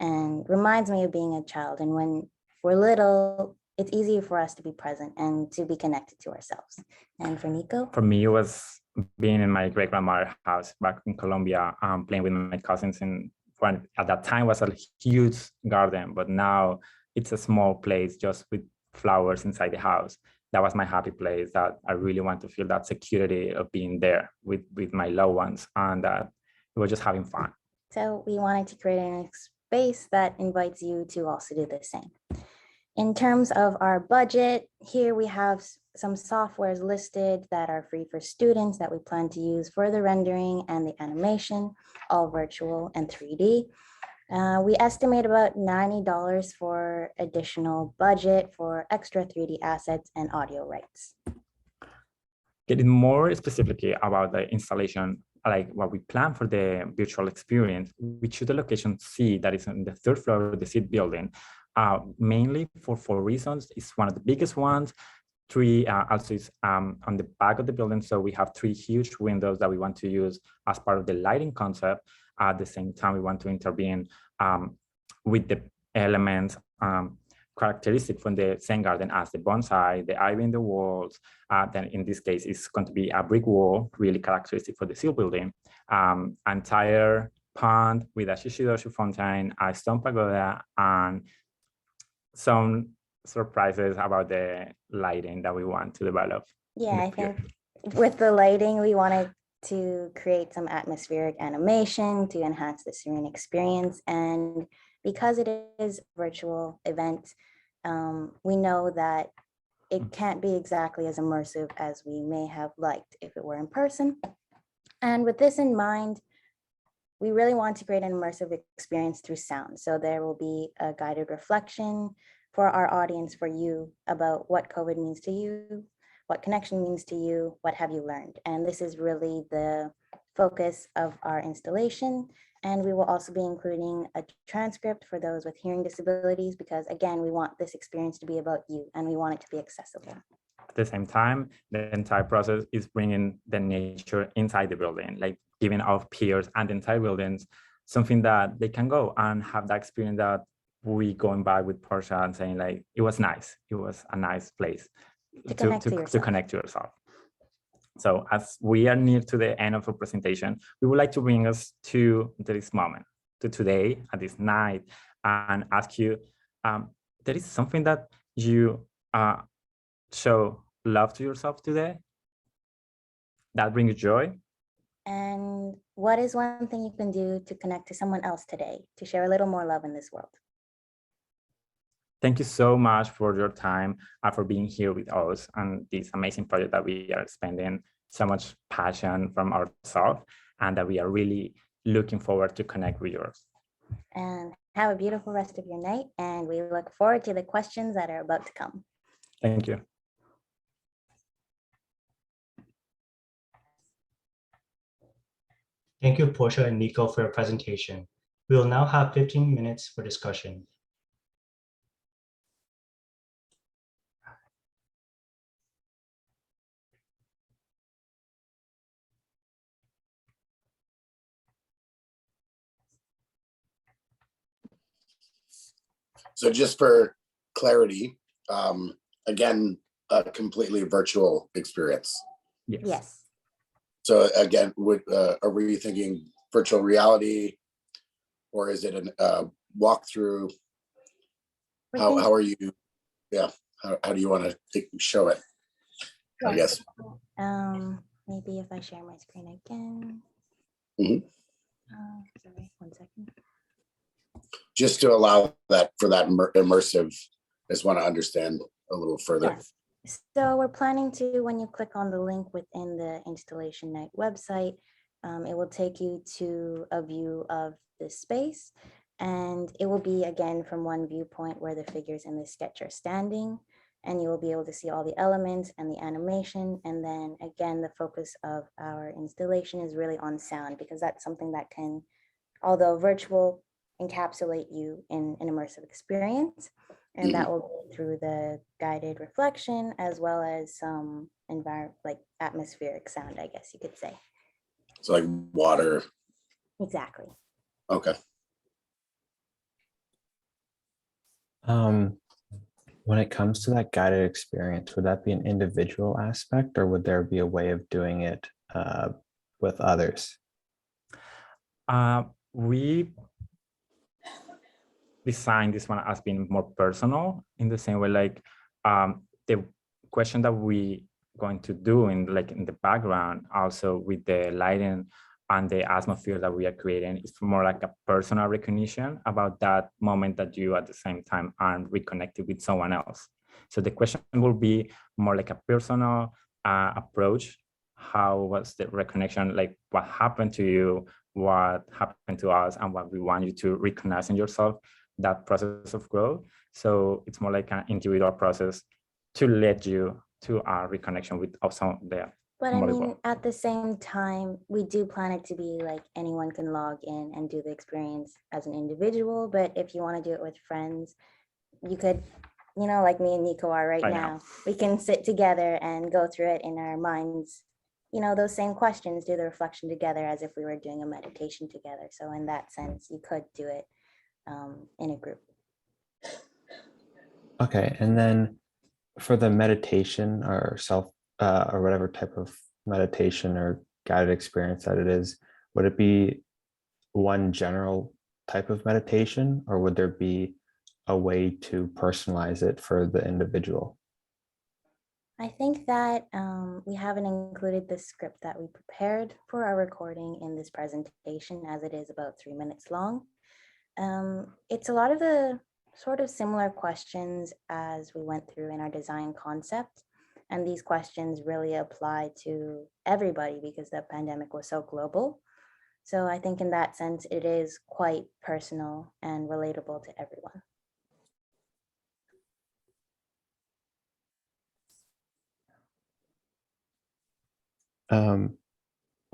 and reminds me of being a child. And when we're little, it's easier for us to be present and to be connected to ourselves. And for Nico? For me, it was being in my great-grandmother's house back in Colombia, playing with my cousins. And at that time was a huge garden, but now it's a small place just with flowers inside the house. That was my happy place, that I really want to feel that security of being there with my loved ones, and that we were just having fun. So we wanted to create a space that invites you to also do the same. In terms of our budget, here we have some softwares listed that are free for students that we plan to use for the rendering and the animation, all virtual and 3D. We estimate about $90 for additional budget for extra 3D assets and audio rights. Getting more specifically about the installation, like what we plan for the virtual experience, we choose the location C that is on the 3rd floor of the SEED building, mainly for 4 reasons. It's one of the biggest ones. 3 also is on the back of the building. So we have 3 huge windows that we want to use as part of the lighting concept. At the same time, we want to intervene with the elements characteristic from the Zen garden, as the bonsai, the ivy in the walls. Then in this case, it's going to be a brick wall, really characteristic for the SEED building. Entire pond with a Shishidoshi fountain, a stone pagoda, and some surprises about the lighting that we want to develop. Yeah, I think with the lighting, we wanted to create some atmospheric animation to enhance the serene experience. And because it is a virtual event, we know that it can't be exactly as immersive as we may have liked if it were in person. And with this in mind, we really want to create an immersive experience through sound. So there will be a guided reflection for our audience, for you, about what COVID means to you, what connection means to you, what have you learned? And this is really the focus of our installation. And we will also be including a transcript for those with hearing disabilities, because again, we want this experience to be about you and we want it to be accessible. At the same time, the entire process is bringing the nature inside the building, like giving our peers and the entire buildings something that they can go and have that experience that we going back with Portia and saying like, it was nice. It was a nice place to connect to yourself. So as we are near to the end of our presentation, we would like to bring us to this moment, to today, at this night, and ask you, there is something that you show love to yourself today that brings you joy? And what is one thing you can do to connect to someone else today, to share a little more love in this world? Thank you so much for your time and for being here with us on this amazing project that we are spending so much passion from ourselves, and that we are really looking forward to connect with yours. And have a beautiful rest of your night. And we look forward to the questions that are about to come. Thank you. Thank you, Portia and Nico, for your presentation. We will now have 15 minutes for discussion. So just for clarity, again, a completely virtual experience. Yes. So again, are we thinking virtual reality, or is it a walkthrough? How are you? Yeah. How do you want to show it? I guess. Maybe if I share my screen again. Sorry, 1 second. Just to allow that for that immersive, I just want to understand a little further. Yes. So we're planning to, when you click on the link within the Installation Night website, it will take you to a view of the space, and it will be again from one viewpoint where the figures in the sketch are standing, and you will be able to see all the elements and the animation. And then again, the focus of our installation is really on sound, because that's something that can, although virtual, encapsulate you in an immersive experience. And that will be through the guided reflection as well as some like atmospheric sound, I guess you could say. So like water. Exactly. Okay. When it comes to that guided experience, would that be an individual aspect, or would there be a way of doing it with others? We designed this one as being more personal, in the same way, like the question that we going to do in the background, also with the lighting and the atmosphere that we are creating, is more like a personal recognition about that moment that you at the same time are reconnected with someone else. So the question will be more like a personal approach. How was the reconnection? Like, what happened to you, what happened to us, and what we want you to recognize in yourself, that process of growth. So it's more like an individual process to lead you to our reconnection with some there. But I mean, at the same time, we do plan it to be like anyone can log in and do the experience as an individual. But if you want to do it with friends, you could, you know, like me and Nico are right now, we can sit together and go through it in our minds, you know, those same questions, do the reflection together as if we were doing a meditation together. So in that sense, you could do it in a group. Okay, and then for the meditation or or whatever type of meditation or guided experience that it is, would it be one general type of meditation, or would there be a way to personalize it for the individual? I think that we haven't included the script that we prepared for our recording in this presentation, as it is about 3 minutes long. It's a lot of the sort of similar questions as we went through in our design concept. And these questions really apply to everybody because the pandemic was so global. So I think in that sense, it is quite personal and relatable to everyone.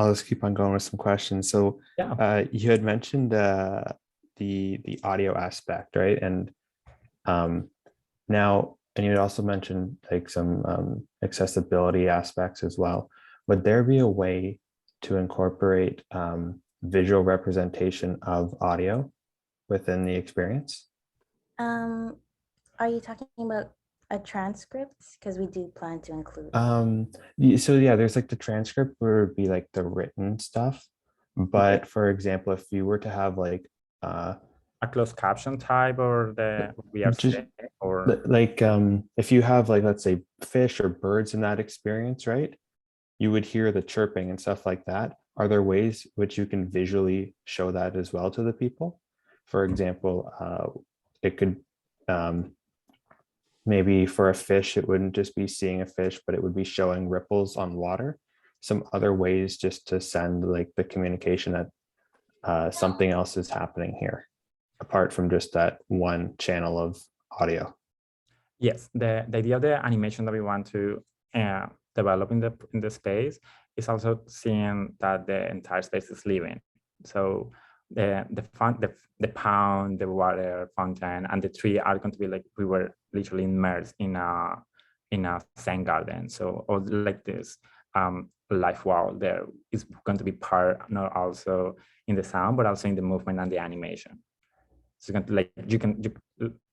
I'll just keep on going with some questions. So you had mentioned the audio aspect, right? And now, and you had also mentioned like some accessibility aspects as well. Would there be a way to incorporate visual representation of audio within the experience? Are you talking about a transcript? Because we do plan to include. So yeah, there's like the transcript where it'd be like the written stuff. But for example, if you were to have like a closed caption type, or the like if you have like, let's say, fish or birds in that experience, right? You would hear the chirping and stuff like that. Are there ways which you can visually show that as well to the people? For example, it could maybe for a fish, it wouldn't just be seeing a fish, but it would be showing ripples on water. Some other ways just to send like the communication that something else is happening here, apart from just that one channel of audio. Yes, the idea of the animation that we want to develop in the space is also seeing that the entire space is living. So the pond, the water fountain, and the tree are going to be like we were literally immersed in a Zen garden. So all like this life world there is going to be part not also in the sound, but also in the movement and the animation. So you're going to like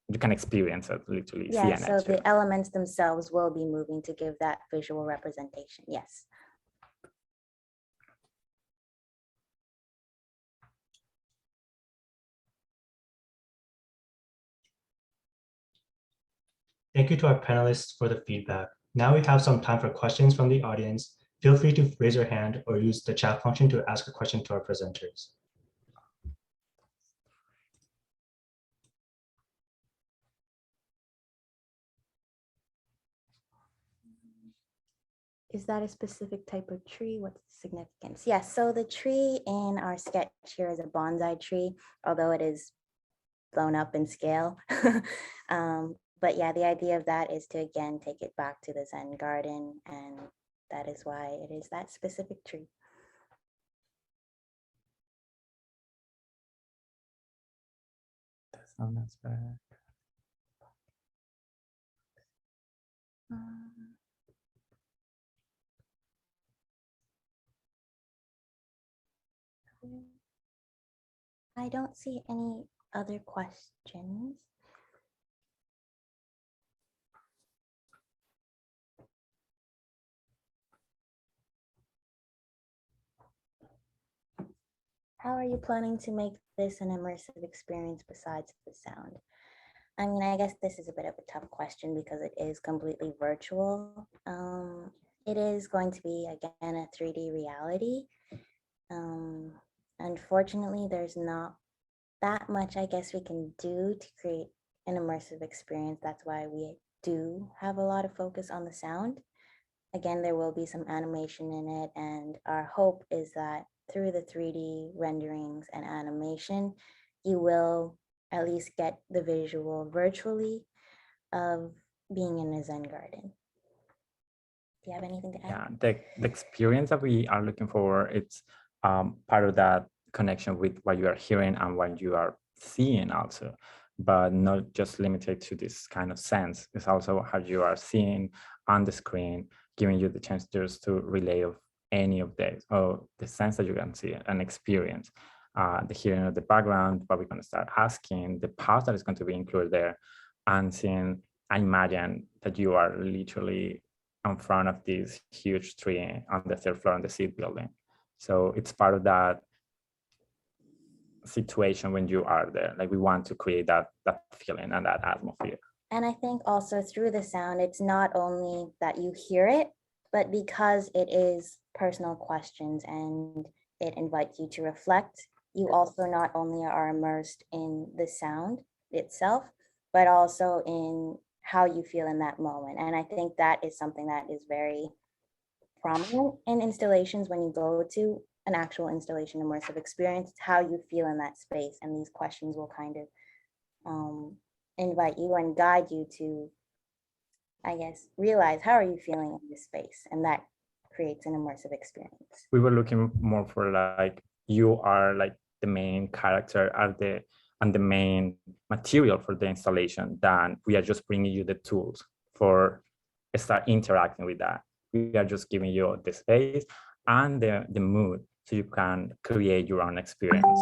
you can experience it literally. Yeah, so the elements themselves will be moving to give that visual representation. Yes. Thank you to our panelists for the feedback. Now we have some time for questions from the audience. Feel free to raise your hand or use the chat function to ask a question to our presenters. Is that a specific type of tree? What's the significance? Yes, so the tree in our sketch here is a bonsai tree, although it is blown up in scale. But yeah, the idea of that is to, again, take it back to the Zen garden, and that is why it is that specific tree. That's back. I don't see any other questions. How are you planning to make this an immersive experience besides the sound? I mean, I guess this is a bit of a tough question because it is completely virtual. It is going to be, again, a 3D reality. Unfortunately, there's not that much, I guess, we can do to create an immersive experience. That's why we do have a lot of focus on the sound. Again, there will be some animation in it, and our hope is that through the 3D renderings and animation, you will at least get the visual virtually of being in a Zen garden. Do you have anything to add? Yeah, the experience that we are looking for, it's part of that connection with what you are hearing and what you are seeing also, but not just limited to this kind of sense. It's also how you are seeing on the screen, giving you the chance just to relay of any of this, or the sense that you can see and experience. The hearing of the background, what we're going to start asking, the pause that is going to be included there, and seeing, I imagine that you are literally in front of this huge tree on the third floor on the seed building. So it's part of that situation when you are there. Like we want to create that feeling and that atmosphere. And I think also through the sound, it's not only that you hear it, but because it is personal questions and it invites you to reflect, you also not only are immersed in the sound itself, but also in how you feel in that moment. And I think that is something that is very prominent in installations. When you go to an actual installation immersive experience, it's how you feel in that space. And these questions will kind of invite you and guide you to, I guess, realize how are you feeling in this space, and that creates an immersive experience. We were looking more for like you are like the main character and the main material for the installation, than we are just bringing you the tools for start interacting with that. We are just giving you the space and the mood so you can create your own experience.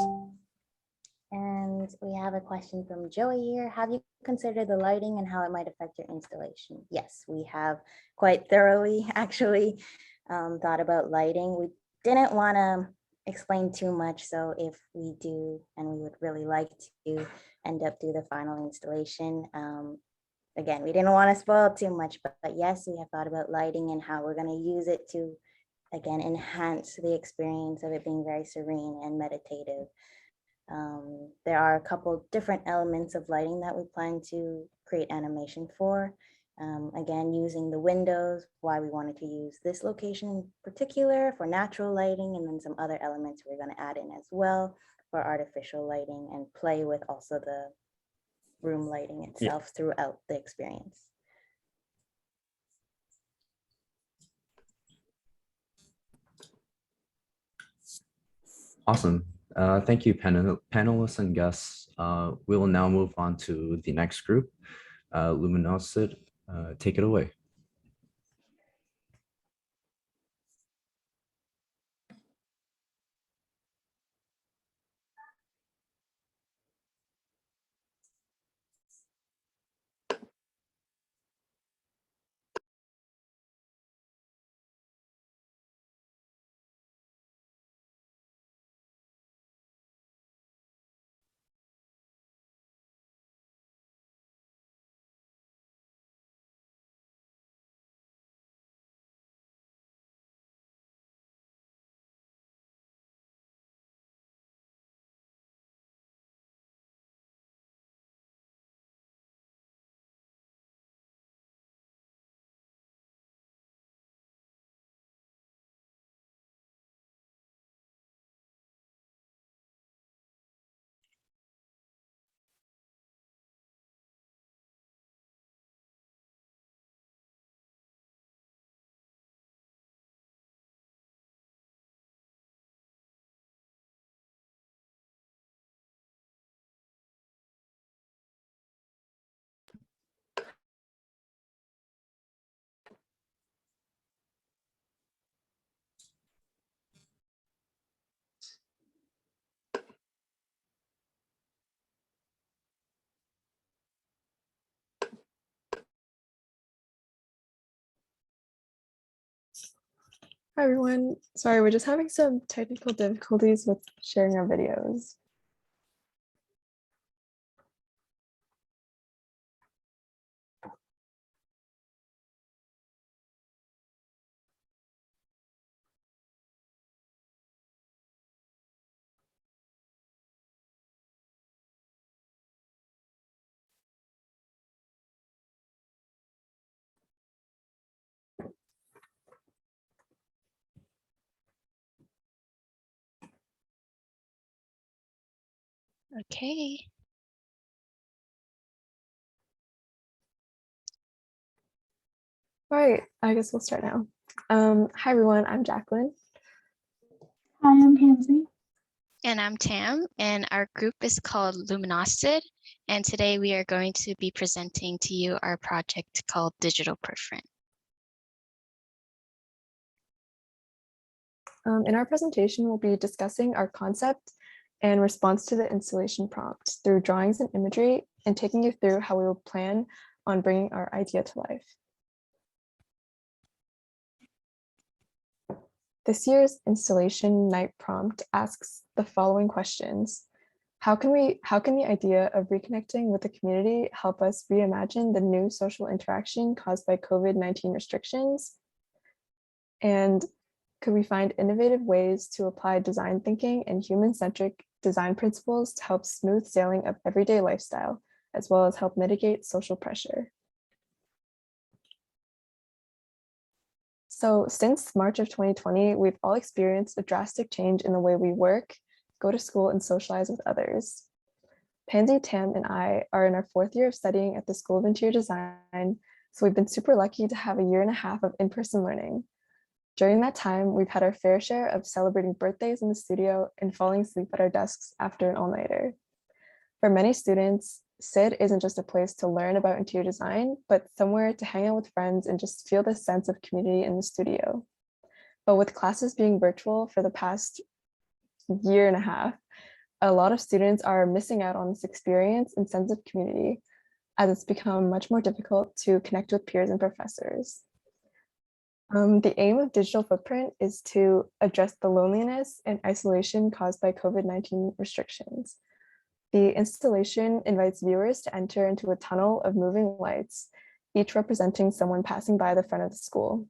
And we have a question from Joey here. Have you considered the lighting and how it might affect your installation? Yes, we have quite thoroughly actually thought about lighting. We didn't want to explain too much, so if we do, and we would really like to end up do the final installation, again, we didn't want to spoil too much, but yes, we have thought about lighting and how we're going to use it to, again, enhance the experience of it being very serene and meditative. There are a couple different elements of lighting that we plan to create animation for. Again, using the windows, why we wanted to use this location in particular for natural lighting, and then some other elements we're going to add in as well for artificial lighting, and play with also the room lighting itself throughout the experience. Awesome. Thank you, panelists and guests. We will now move on to the next group. Luminosity, take it away. Hi everyone. Sorry, we're just having some technical difficulties with sharing our videos. Okay. All right, I guess we'll start now. Hi everyone, I'm Jacqueline. Hi, I'm Pansy. And I'm Tam, and our group is called Luminosity. And today we are going to be presenting to you our project called Digital Print. In our presentation, we'll be discussing our concept and response to the installation prompt through drawings and imagery, and taking you through how we will plan on bringing our idea to life. This year's installation night prompt asks the following questions. How can the idea of reconnecting with the community help us reimagine the new social interaction caused by COVID-19 restrictions? And could we find innovative ways to apply design thinking and human-centric design principles to help smooth sailing of everyday lifestyle, as well as help mitigate social pressure? So since March of 2020, we've all experienced a drastic change in the way we work, go to school, and socialize with others. Pansy, Tam, and I are in our 4th year of studying at the School of Interior Design, so we've been super lucky to have a year and a half of in-person learning. During that time, we've had our fair share of celebrating birthdays in the studio and falling asleep at our desks after an all-nighter. For many students, SID isn't just a place to learn about interior design, but somewhere to hang out with friends and just feel the sense of community in the studio. But with classes being virtual for the past year and a half, a lot of students are missing out on this experience and sense of community, as it's become much more difficult to connect with peers and professors. The aim of Digital Footprint is to address the loneliness and isolation caused by COVID-19 restrictions. The installation invites viewers to enter into a tunnel of moving lights, each representing someone passing by the front of the school.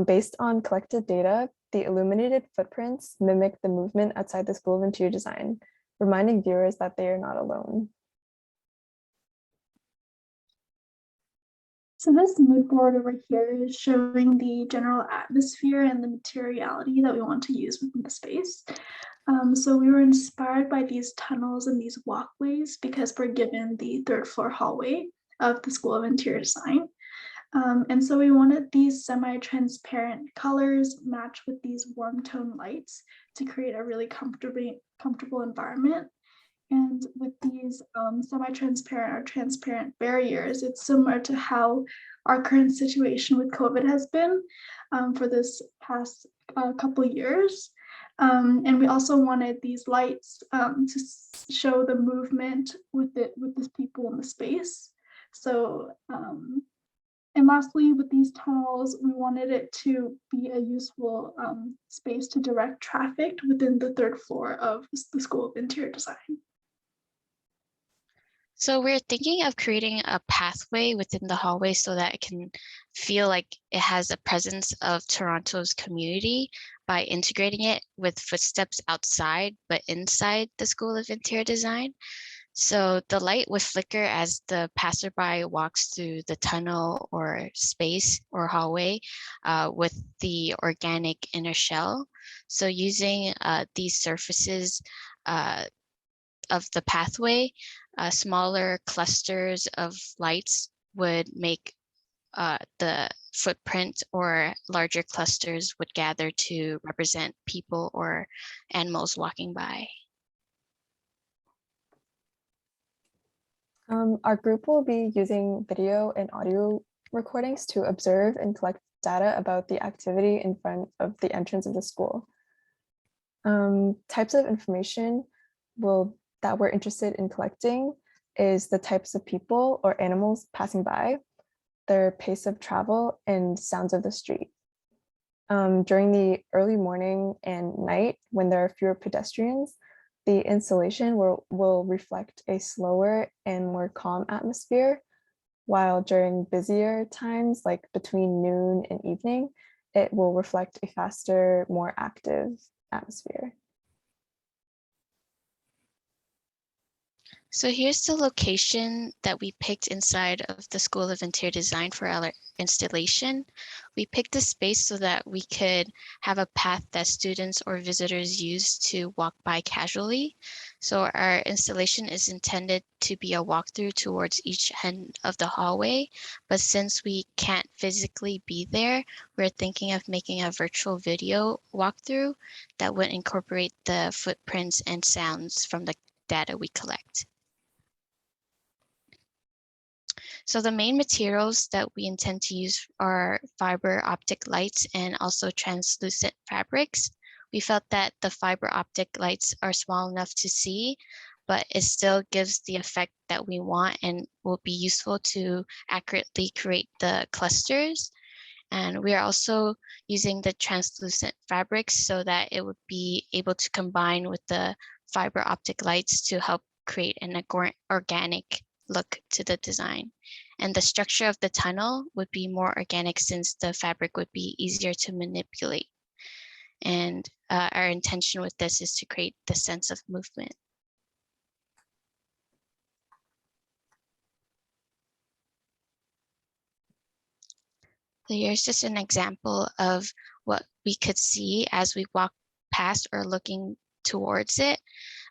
Based on collected data, the illuminated footprints mimic the movement outside the School of Interior Design, reminding viewers that they are not alone. So this mood board over here is showing the general atmosphere and the materiality that we want to use within the space. So we were inspired by these tunnels and these walkways because we're given the 3rd floor hallway of the School of Interior Design. And so we wanted these semi-transparent colors match with these warm tone lights to create a really comfortable environment. And with these semi-transparent or transparent barriers, it's similar to how our current situation with COVID has been for this past couple years. And we also wanted these lights to show the movement with the people in the space. So, and lastly, with these tunnels, we wanted it to be a useful space to direct traffic within the 3rd floor of the School of Interior Design. So we're thinking of creating a pathway within the hallway so that it can feel like it has a presence of Toronto's community by integrating it with footsteps outside, but inside the School of Interior Design. So the light would flicker as the passerby walks through the tunnel or space or hallway with the organic inner shell. So using these surfaces of the pathway, smaller clusters of lights would make the footprint, or larger clusters would gather to represent people or animals walking by. Our group will be using video and audio recordings to observe and collect data about the activity in front of the entrance of the school. Types of information that we're interested in collecting is the types of people or animals passing by, their pace of travel, and sounds of the street. During the early morning and night, when there are fewer pedestrians, the installation will reflect a slower and more calm atmosphere, while during busier times, like between noon and evening, it will reflect a faster, more active atmosphere. So here's the location that we picked inside of the School of Interior Design for our installation. We picked the space so that we could have a path that students or visitors use to walk by casually. So our installation is intended to be a walkthrough towards each end of the hallway, but since we can't physically be there, we're thinking of making a virtual video walkthrough that would incorporate the footprints and sounds from the data we collect. So the main materials that we intend to use are fiber optic lights and also translucent fabrics. We felt that the fiber optic lights are small enough to see, but it still gives the effect that we want and will be useful to accurately create the clusters. And we are also using the translucent fabrics so that it would be able to combine with the fiber optic lights to help create an organic look to the design. And the structure of the tunnel would be more organic since the fabric would be easier to manipulate. And our intention with this is to create the sense of movement. So here's just an example of what we could see as we walk past or looking towards it.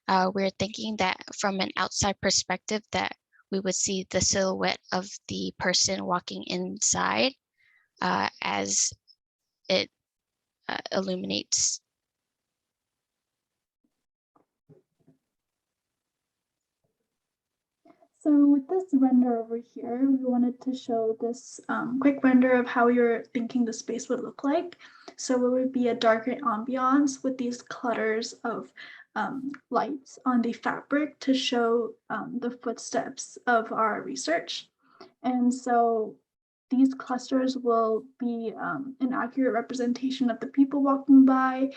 We're thinking that from an outside perspective that we would see the silhouette of the person walking inside as it illuminates. So with this render over here, we wanted to show this quick render of how we were thinking the space would look like. So it would be a darker ambiance with these clutters of lights on the fabric to show the footsteps of our research. And so these clusters will be an accurate representation of the people walking by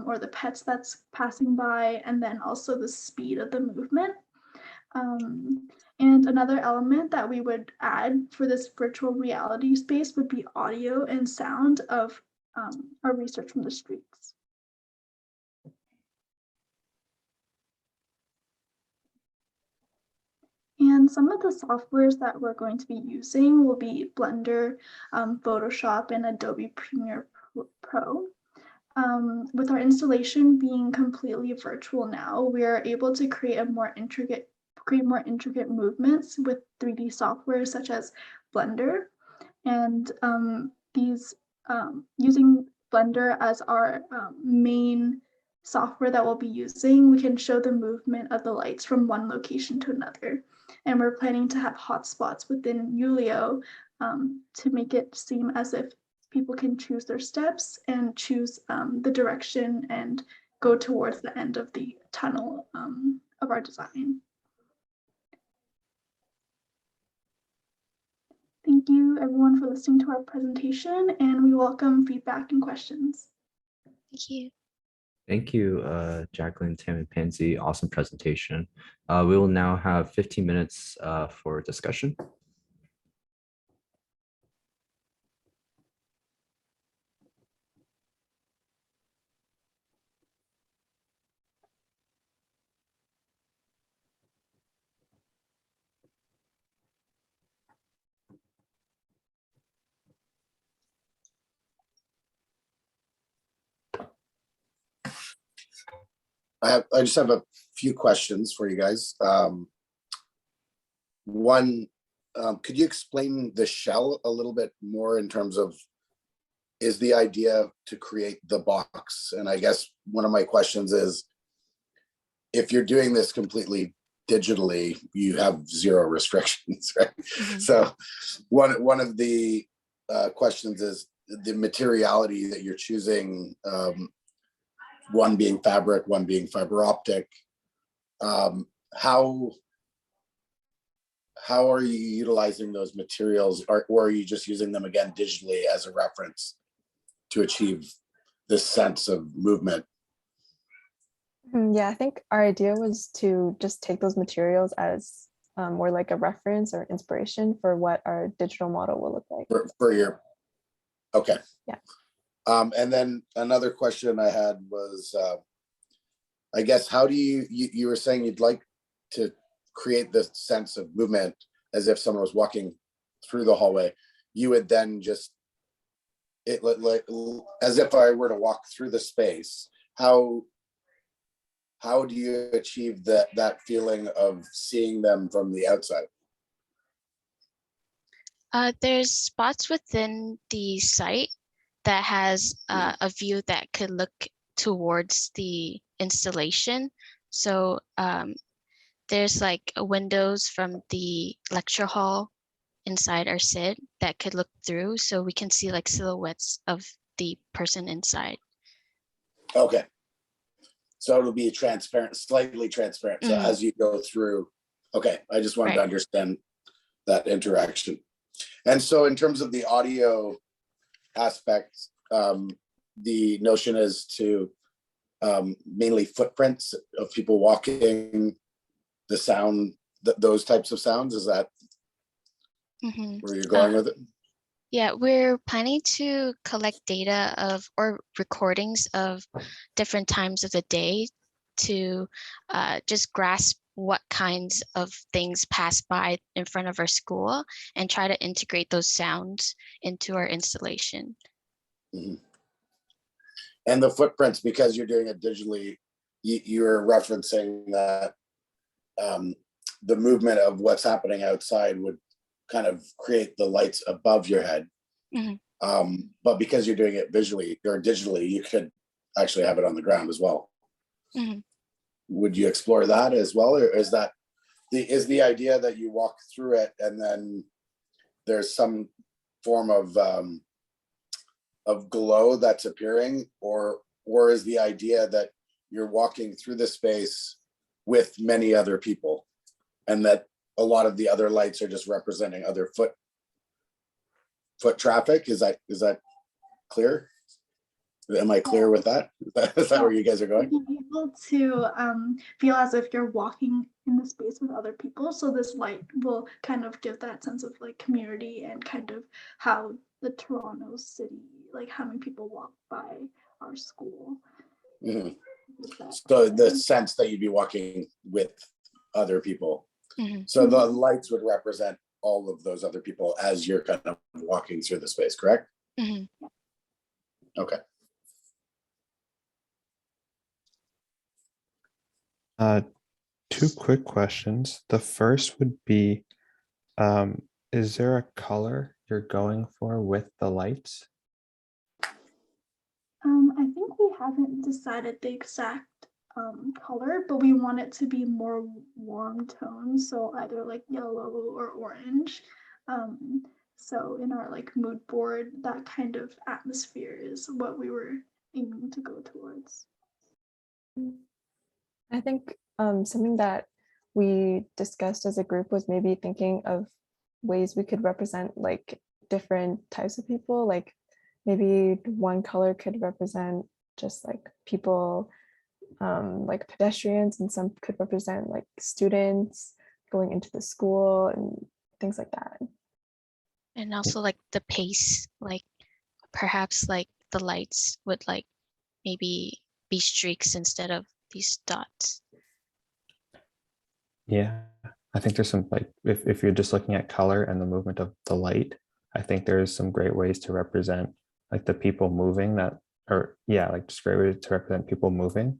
or the pets that's passing by, and then also the speed of the movement. And another element that we would add for this virtual reality space would be audio and sound of our research from the streets. And some of the softwares that we're going to be using will be Blender, Photoshop, and Adobe Premiere Pro. With our installation being completely virtual now, we are able to create more intricate movements with 3D software such as Blender. And using Blender as our main software that we'll be using, we can show the movement of the lights from one location to another. And we're planning to have hotspots within Ulio to make it seem as if people can choose their steps and choose the direction and go towards the end of the tunnel of our design. Thank you everyone for listening to our presentation, and we welcome feedback and questions. Thank you. Thank you, Jacqueline, Tim, and Pansy. Awesome presentation. We will now have 15 minutes for discussion. I just have a few questions for you guys. One, could you explain the shell a little bit more in terms of, is the idea to create the box? And I guess one of my questions is, if you're doing this completely digitally, you have zero restrictions, right? Mm-hmm. So one of the questions is the materiality that you're choosing, one being fabric, one being fiber optic. How are you utilizing those materials, or are you just using them again digitally as a reference to achieve this sense of movement? Yeah, I think our idea was to just take those materials as more like a reference or inspiration for what our digital model will look like. For your, okay. Yeah. And then another question I had was, I guess, how do you were saying you'd like to create this sense of movement as if someone was walking through the hallway. You would then just, like as if I were to walk through the space, how do you achieve that feeling of seeing them from the outside? There's spots within the site that has a view that could look towards the installation. So there's like windows from the lecture hall inside our SID that could look through, so we can see like silhouettes of the person inside. Okay. So it'll be transparent, slightly transparent. So as you go through, okay, I just wanted to understand that interaction. And so in terms of the audio aspect, the notion is to mainly footprints of people walking, the sound, those types of sounds. Is that where you're going with it? Yeah, we're planning to collect data of or recordings of different times of the day to just grasp what kinds of things pass by in front of our school and try to integrate those sounds into our installation. Mm-hmm. And the footprints, because you're doing it digitally, you're referencing that the movement of what's happening outside would kind of create the lights above your head. Mm-hmm. But because you're doing it visually or digitally, you could actually have it on the ground as well. Mm-hmm. Would you explore that as well? Or is that the idea that you walk through it and then there's some form of glow that's appearing, or is the idea that you're walking through the space with many other people and that a lot of the other lights are just representing other foot traffic? Is that clear? Am I clear with that? Is that where you guys are going? Be able to feel as if you're walking in the space with other people. So this light will kind of give that sense of like community and kind of how the Toronto city, like how many people walk by our school. Mm-hmm. So the sense that you'd be walking with other people. So the lights would represent all of those other people as you're kind of walking through the space, correct? Okay. Two quick questions. The first would be, is there a color you're going for with the lights? I think we haven't decided the exact color, but we want it to be more warm tones, so either like yellow or orange. So in our like mood board, that kind of atmosphere is what we were aiming to go towards. I think something that we discussed as a group was maybe thinking of ways we could represent like different types of people. Like maybe one color could represent just like people like pedestrians, and some could represent like students going into the school and things like that. And also like the pace, like perhaps like the lights would like maybe be streaks instead of these dots. Yeah, I think there's some like, if you're just looking at color and the movement of the light, I think there's some great ways to represent like the people moving that, or yeah, like just great ways to represent people moving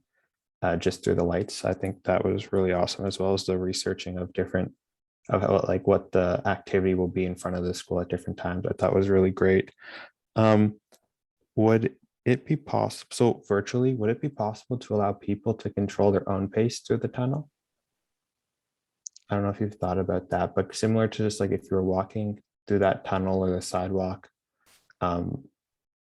just through the lights. I think that was really awesome, as well as the researching of different, of how, like what the activity will be in front of the school at different times. I thought was really great. Would it be possible, so virtually, would it be possible to allow people to control their own pace through the tunnel? I don't know if you've thought about that, but similar to just like if you're walking through that tunnel or the sidewalk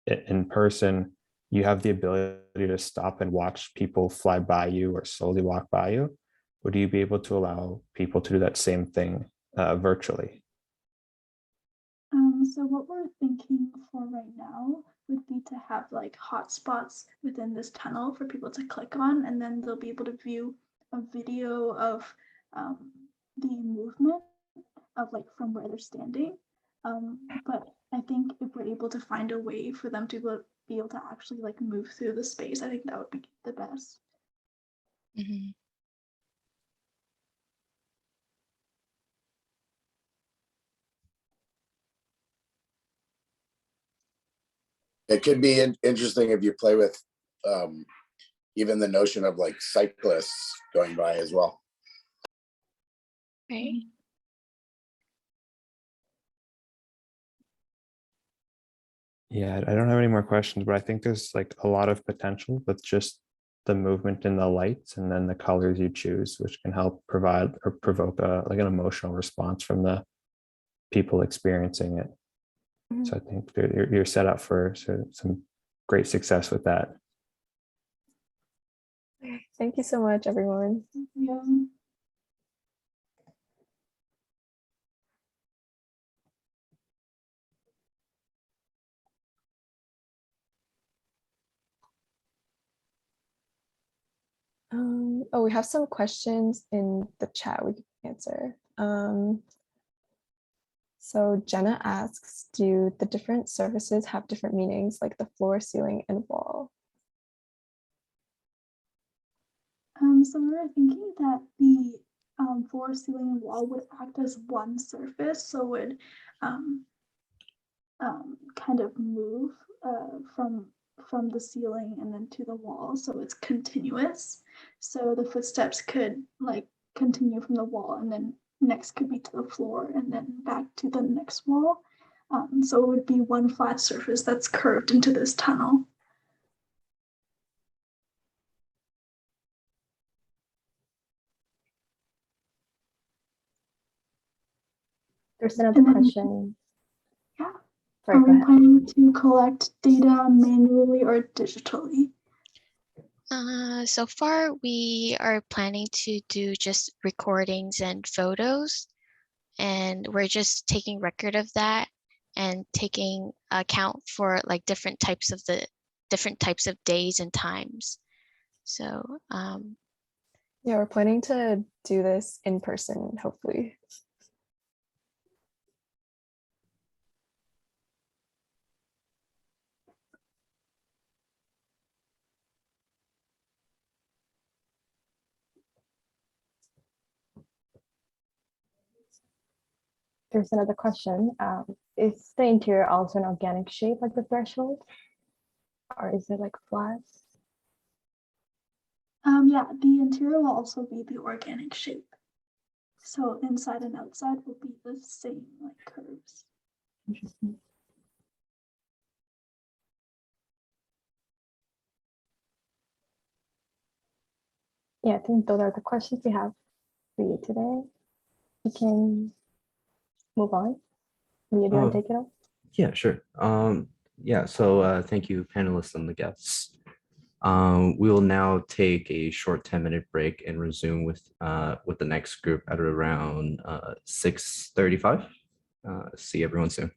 in person, you have the ability to stop and watch people fly by you or slowly walk by you. Would you be able to allow people to do that same thing virtually? So what we're thinking for right now would be to have like hotspots within this tunnel for people to click on, and then they'll be able to view a video of the movement of like from where they're standing. But I think if we're able to find a way for them to be able to actually like move through the space, I think that would be the best. It could be interesting if you play with even the notion of like cyclists going by as well. Right. Yeah, I don't have any more questions, but I think there's like a lot of potential with just the movement in the lights and then the colors you choose, which can help provide or provoke a like an emotional response from the people experiencing it. So I think you're set up for some great success with that. Thank you so much, everyone. Yeah. Oh, we have some questions in the chat we can answer. So Jenna asks, do the different surfaces have different meanings, like the floor, ceiling, and wall? So we were thinking that the floor, ceiling, and wall would act as one surface, so would kind of move from the ceiling and then to the wall, so it's continuous. So the footsteps could like continue from the wall, and then next could be to the floor, and then back to the next wall. So it would be one flat surface that's curved into this tunnel. There's another question. Yeah. Sorry, Are go we ahead. planning to collect data manually or digitally? So far, we are planning to do just recordings and photos, and we're just taking record of that and taking account for like different types of days and times. So Yeah, we're planning to do this in person, hopefully. There's another question. Is the interior also an organic shape like the threshold? Or is it like flat? Yeah, the interior will also be the organic shape. So inside and outside will be the same like curves. Interesting. Yeah, I think those are the questions we have for you today. We can move on. Leah, do you want to take it on? Yeah, sure. Yeah, so thank you, panelists and the guests. We will now take a short 10-minute break and resume with the next group at around 6:35. See everyone soon.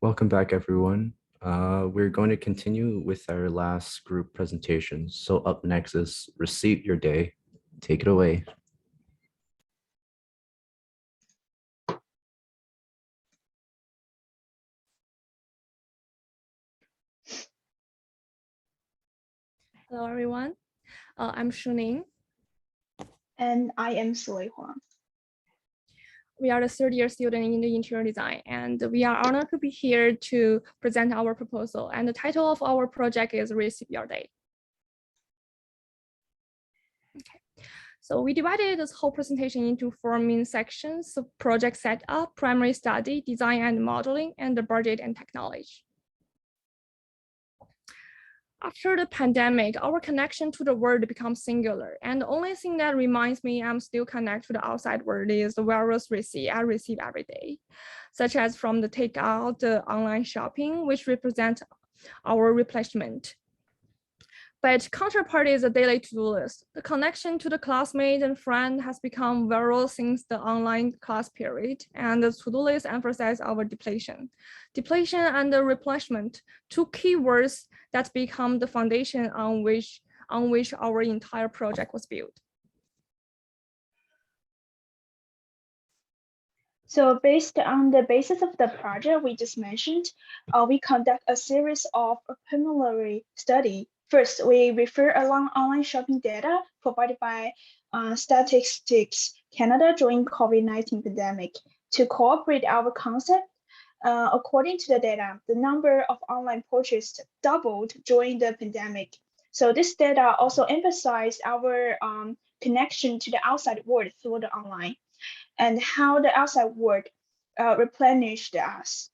Welcome back, everyone. We're going to continue with our last group presentation. So up next is Receive Your Day. Take it away. Hello, everyone. I'm Shuning. And I am Sulei Huang. We are the third-year student in the interior design, and we are honored to be here to present our proposal. And the title of our project is Receive Your Day. Okay. So we divided this whole presentation into 4 main sections: so project setup, primary study, design and modeling, and the budget and technology. After the pandemic, our connection to the world becomes singular. And the only thing that reminds me I'm still connected to the outside world is the various receipts I receive every day, such as from the takeout, the online shopping, which represent our replenishment. But counterpart is a daily to-do list. The connection to the classmate and friend has become viral since the online class period, and the to-do list emphasize our depletion. Depletion and the replenishment, 2 keywords that become the foundation on which our entire project was built. So based on the basis of the project we just mentioned, we conduct a series of preliminary study. First, we refer along online shopping data provided by Statistics Canada during COVID-19 pandemic to cooperate our concept. According to the data, the number of online purchases doubled during the pandemic. So this data also emphasized our connection to the outside world through the online, and how the outside world replenished us.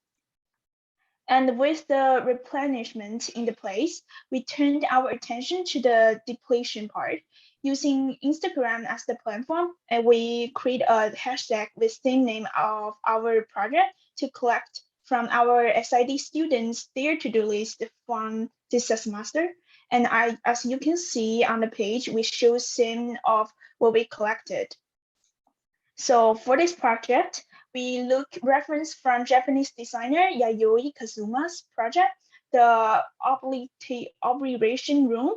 And with the replenishment in the place, we turned our attention to the depletion part. Using Instagram as the platform, and we create a hashtag with same name of our project to collect from our SID students their to-do list from this semester. And as you can see on the page, we show some of what we collected. So for this project, we look reference from Japanese designer Yayoi Kazuma's project, the obligation room.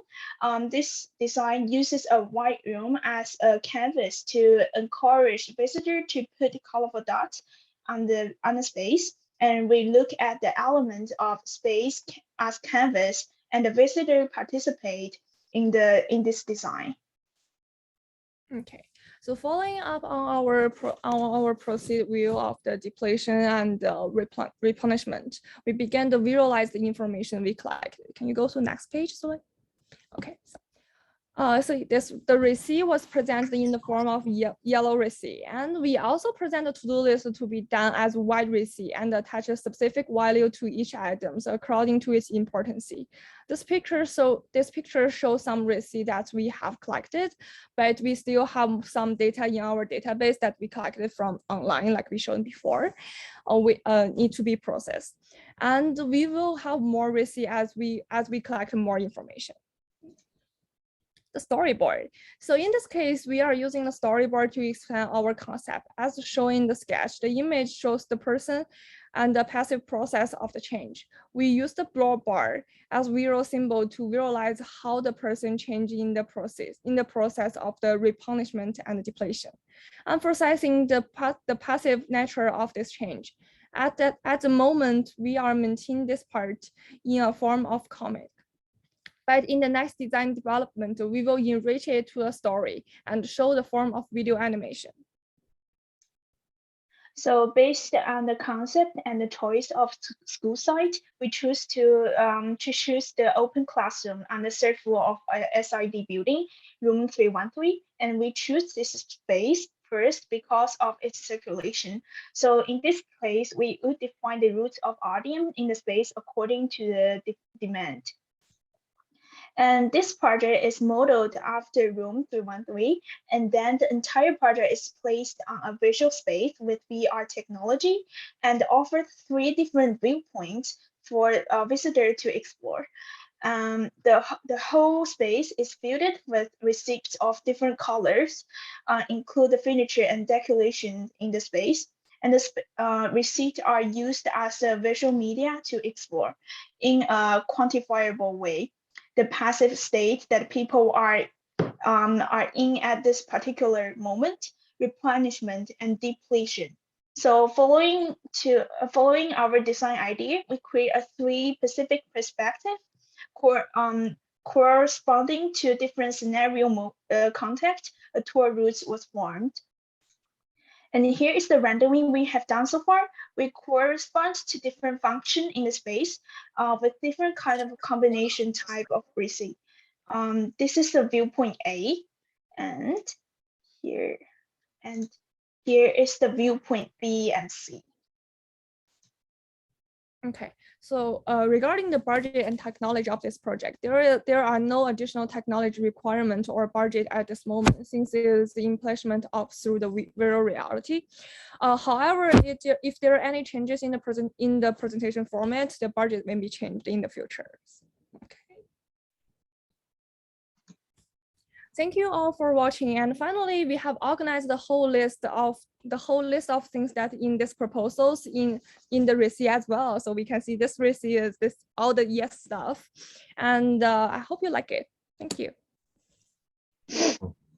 This design uses a white room as a canvas to encourage visitor to put colorful dots on the space. And we look at the element of space as canvas, and the visitor participate in this design. Okay. So following up on our procedure of the depletion and replenishment, we began to visualize the information we collected. Can you go to the next page, Soleil? Okay. So the receipt was presented in the form of yellow receipt, and we also present the to-do list to be done as white receipt and attach a specific value to each item according to its importance. This picture shows some receipt that we have collected, but we still have some data in our database that we collected from online, like we showed before. We need to be processed, and we will have more receipt as we collect more information. The storyboard. So in this case, we are using the storyboard to explain our concept. As shown in the sketch, the image shows the person and the passive process of the change. We use the blue bar as zero symbol to visualize how the person changed in the process of the replenishment and depletion, emphasizing the passive nature of this change. At the moment, we are maintaining this part in a form of comic. But in the next design development, we will enrich it to a story and show the form of video animation. So based on the concept and the choice of school site, we choose to choose the open classroom on the third floor of SID building, room 313. And we choose this space first because of its circulation. So in this place, we would define the routes of audience in the space according to the demand. And this project is modeled after room 313, and then the entire project is placed on a visual space with VR technology and offers 3 different viewpoints for a visitor to explore. The whole space is filled with receipts of different colors, include the furniture and decoration in the space. and the receipts are used as a visual media to explore in a quantifiable way the passive state that people are in at this particular moment, replenishment and depletion. So following our design idea, we create a 3 specific perspective corresponding to different scenario context. A tour route was formed. And here is the rendering we have done so far. We correspond to different function in the space with different kind of combination type of receipt. This is the viewpoint A, and here is the viewpoint B and C. Okay, so regarding the budget and technology of this project, there are no additional technology requirement or budget at this moment since it is the implementation of through the virtual reality. However, if there are any changes in the presentation format, the budget may be changed in the future. Okay. Thank you all for watching. And finally, we have organized the whole list of things that in this proposals in the receipt as well. So we can see this receipt is all the yes stuff. And I hope you like it. Thank you.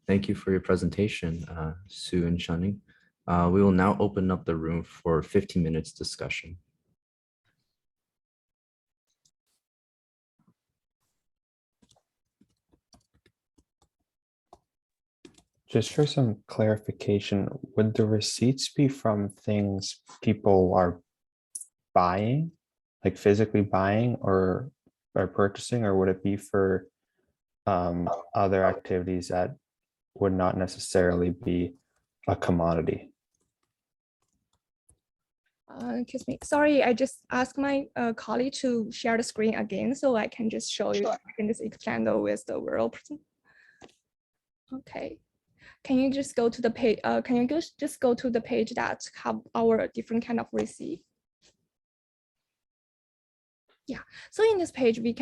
Thank you for your presentation, Sue and Shunning. We will now open up the room for 15 minutes discussion. Just for some clarification, would the receipts be from things people are buying, like physically buying or purchasing, or would it be for other activities that would not necessarily be a commodity? Excuse me. Sorry, I just asked my colleague to share the screen again so I can just show you. I can just explain with the world person. Okay. Can you just go to the page? Can you just go to the page that have our different kind of receipt? Yeah. So in this page, we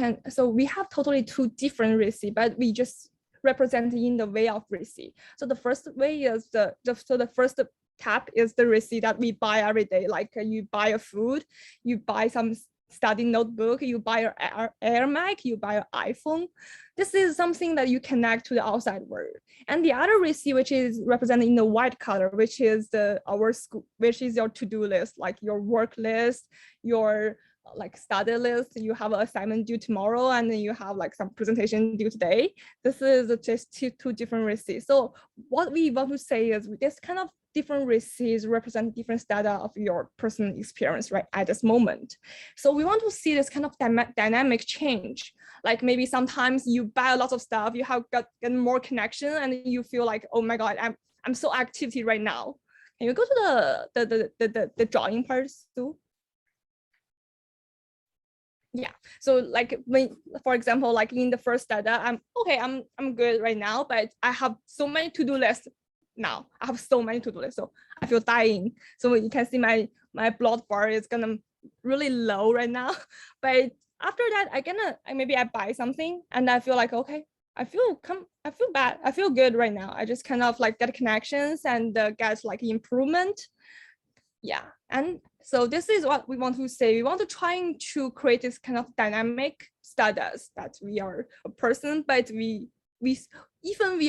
have totally 2 different receipts, but we just represent in the way of receipt. So the first way is the first tab is the receipt that we buy every day. Like you buy a food, you buy some study notebook, you buy your Air Mac, you buy your iPhone. This is something that you connect to the outside world. And the other receipt, which is represented in the white color, which is our school, which is your to-do list, like your work list, your like study list. You have an assignment due tomorrow, and then you have like some presentation due today. This is just two different receipts. So what we want to say is this kind of different receipts represent different data of your personal experience right at this moment. So we want to see this kind of dynamic change. Like maybe sometimes you buy a lot of stuff, you have got more connection, and you feel like, oh my God, I'm so activity right now. Can you go to the drawing part too? Yeah, so like for example, like in the first data, I'm good right now, but I have so many to-do lists now. I have so many to-do lists, so I feel dying. So you can see my blood bar is gonna really low right now. But after that, maybe I buy something and I feel like, okay, I feel bad. I feel good right now. I just kind of like get connections and get like improvement. Yeah, and so this is what we want to say. We want to try to create this kind of dynamic status that we are a person, but we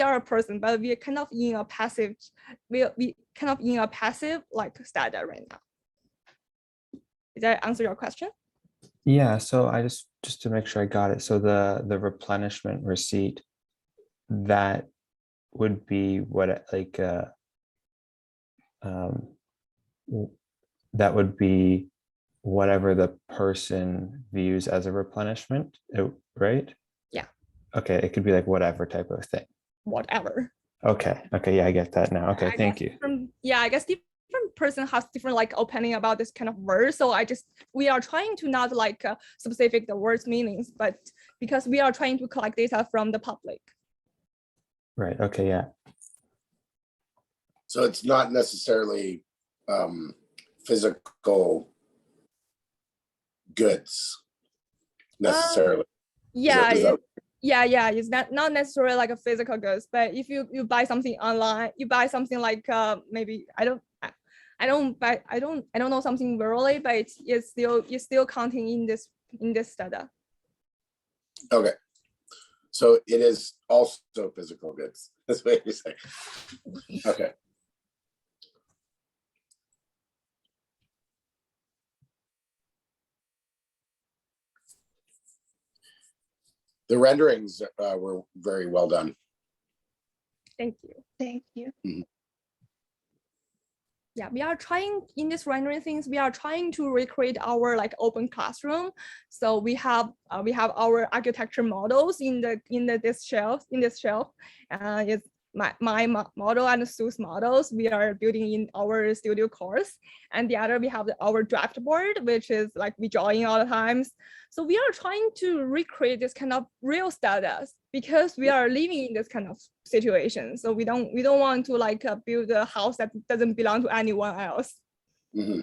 are a person, but we are kind of in a passive. We kind of in a passive like status right now. Did that answer your question? Yeah. So I just to make sure I got it. So the replenishment receipt, that would be what like that would be whatever the person views as a replenishment, right? Yeah. Okay, it could be like whatever type of thing. Whatever. Okay, yeah, I get that now. Okay, thank you. I guess different person has different like opinion about this kind of word. So we are trying to not like specific the words meanings, but because we are trying to collect data from the public. Right, okay, yeah. So it's not necessarily physical goods necessarily. Yeah, it's not necessarily like a physical goods, but if you buy something online, you buy something like maybe I don't know something virally, but it's still counting in this data. Okay. So it is also physical goods. That's what you're saying. Okay. The renderings were very well done. Thank you. Thank you. Mhm. Yeah, we are trying in this rendering things. We are trying to recreate our like open classroom. So we have our architecture models in this shelf. It's my model and Sue's models we are building in our studio course, and the other we have our draft board, which is like we drawing all the times. So we are trying to recreate this kind of real status because we are living in this kind of situation. So we don't want to like build a house that doesn't belong to anyone else. Mm-hmm.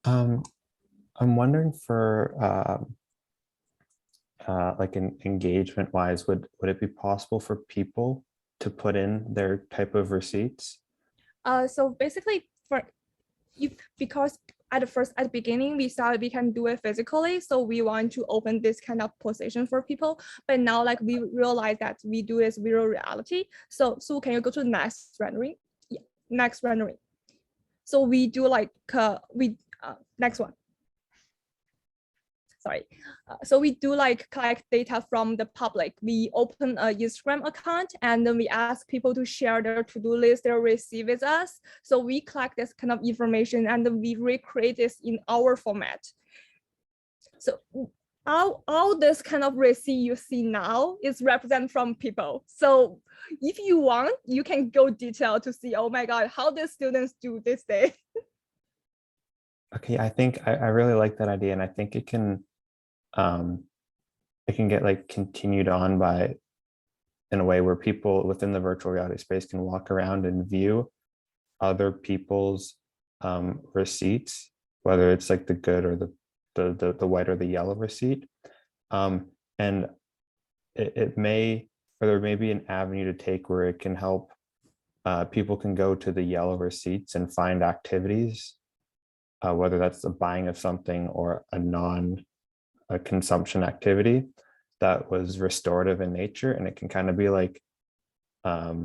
I'm wondering for like engagement wise, would it be possible for people to put in their type of receipts? So basically because at the beginning we thought we can do it physically, so we want to open this kind of position for people, but now like we realize that we do this virtual reality. So can you go to the next rendering? Yeah, next rendering. So we do like next one. Sorry. So we do like collect data from the public. We open an Instagram account and then we ask people to share their to-do list, their receipt with us. So we collect this kind of information and then we recreate this in our format. So all this kind of receipt you see now is represent from people. So if you want, you can go detail to see, oh my God, how the students do this day. Okay, I think I really like that idea, and I think it can get like continued on by in a way where people within the virtual reality space can walk around and view other people's receipts, whether it's like the good or the white or the yellow receipt. And there may be an avenue to take where it can help people can go to the yellow receipts and find activities, whether that's the buying of something or a consumption activity that was restorative in nature, and it can kind of be like a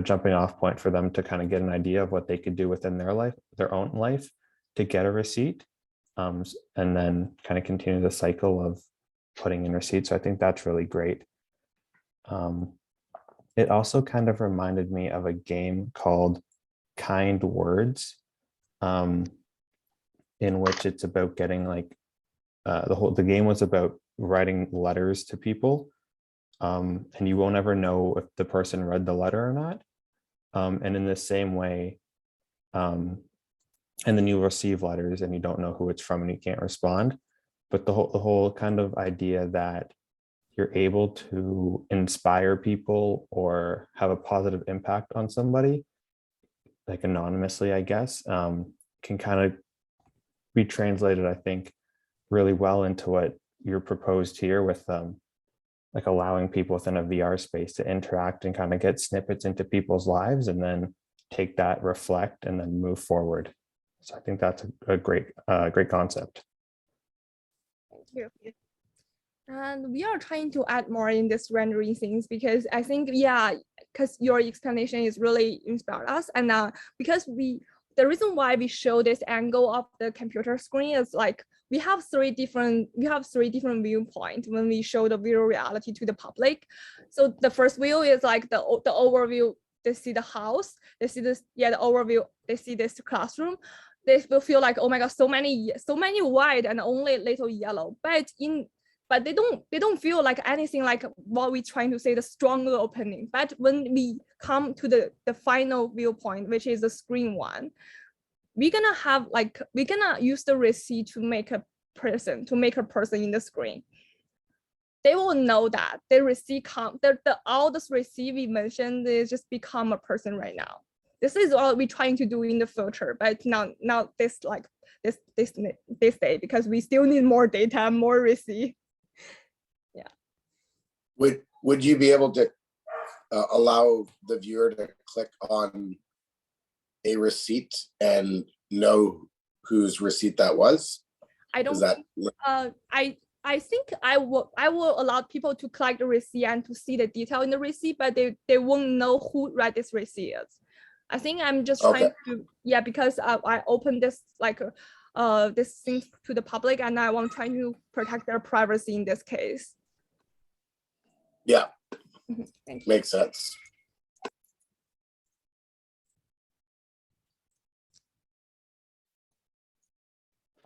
jumping off point for them to kind of get an idea of what they could do within their own life to get a receipt, and then kind of continue the cycle of putting in receipts. So I think that's really great. It also kind of reminded me of a game called Kind Words, in which it's about getting like the game was about writing letters to people, and you won't ever know if the person read the letter or not. And in the same way, and then you'll receive letters and you don't know who it's from and you can't respond. But the whole kind of idea that you're able to inspire people or have a positive impact on somebody, like anonymously, I guess, can kind of be translated, I think, really well into what you're proposed here with like allowing people within a VR space to interact and kind of get snippets into people's lives and then take that, reflect, and then move forward. So I think that's a great concept. Thank you. And we are trying to add more in this rendering things because I think, yeah, because your explanation is really inspired us. And because the reason why we show this angle of the computer screen is like we have three different viewpoints when we show the virtual reality to the public. So the first view is like the overview. They see the house, they see this, the overview, they see this classroom. They will feel like, oh my God, so many white and only little yellow. But they don't feel like anything like what we're trying to say, the stronger opening. But when we come to the final viewpoint, which is the screen one, we're gonna use the receipt to make a person in the screen. They will know that the receipt all this receipt we mentioned is just become a person right now. This is what we're trying to do in the future, but now this day, because we still need more data, more receipt. Yeah. Would you be able to allow the viewer to click on a receipt and know whose receipt that was? I don't. Is that I think I will allow people to collect the receipt and to see the detail in the receipt, but they won't know who read this receipt is. I think I'm just trying to, yeah, because I opened this this thing to the public, and I want to try to protect their privacy in this case. Yeah, Thank you. makes sense.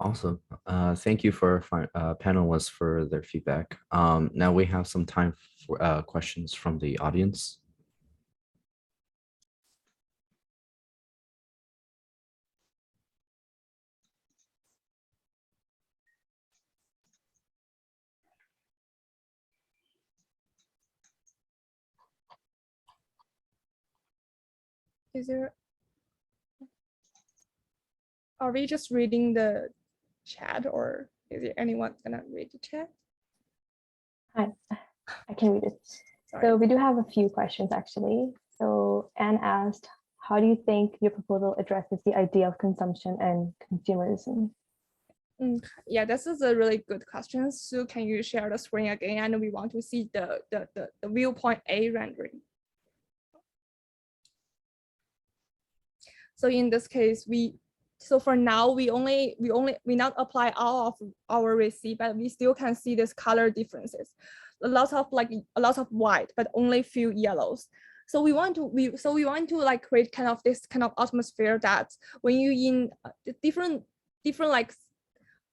Awesome. Thank you for panelists for their feedback. Now we have some time for questions from the audience. Is there? Are we just reading the chat, or is there anyone gonna read the chat? Hi, I can read it. Sorry. So we do have a few questions actually. So Anne asked, how do you think your proposal addresses the idea of consumption and consumerism? Yeah, this is a really good question. So can you share the screen again? And we want to see the viewpoint A rendering. So in this case, so for now, we not apply all of our receipt, but we still can see this color differences. A lot of white, but only few yellows. So we want to like create kind of this kind of atmosphere that when you in different like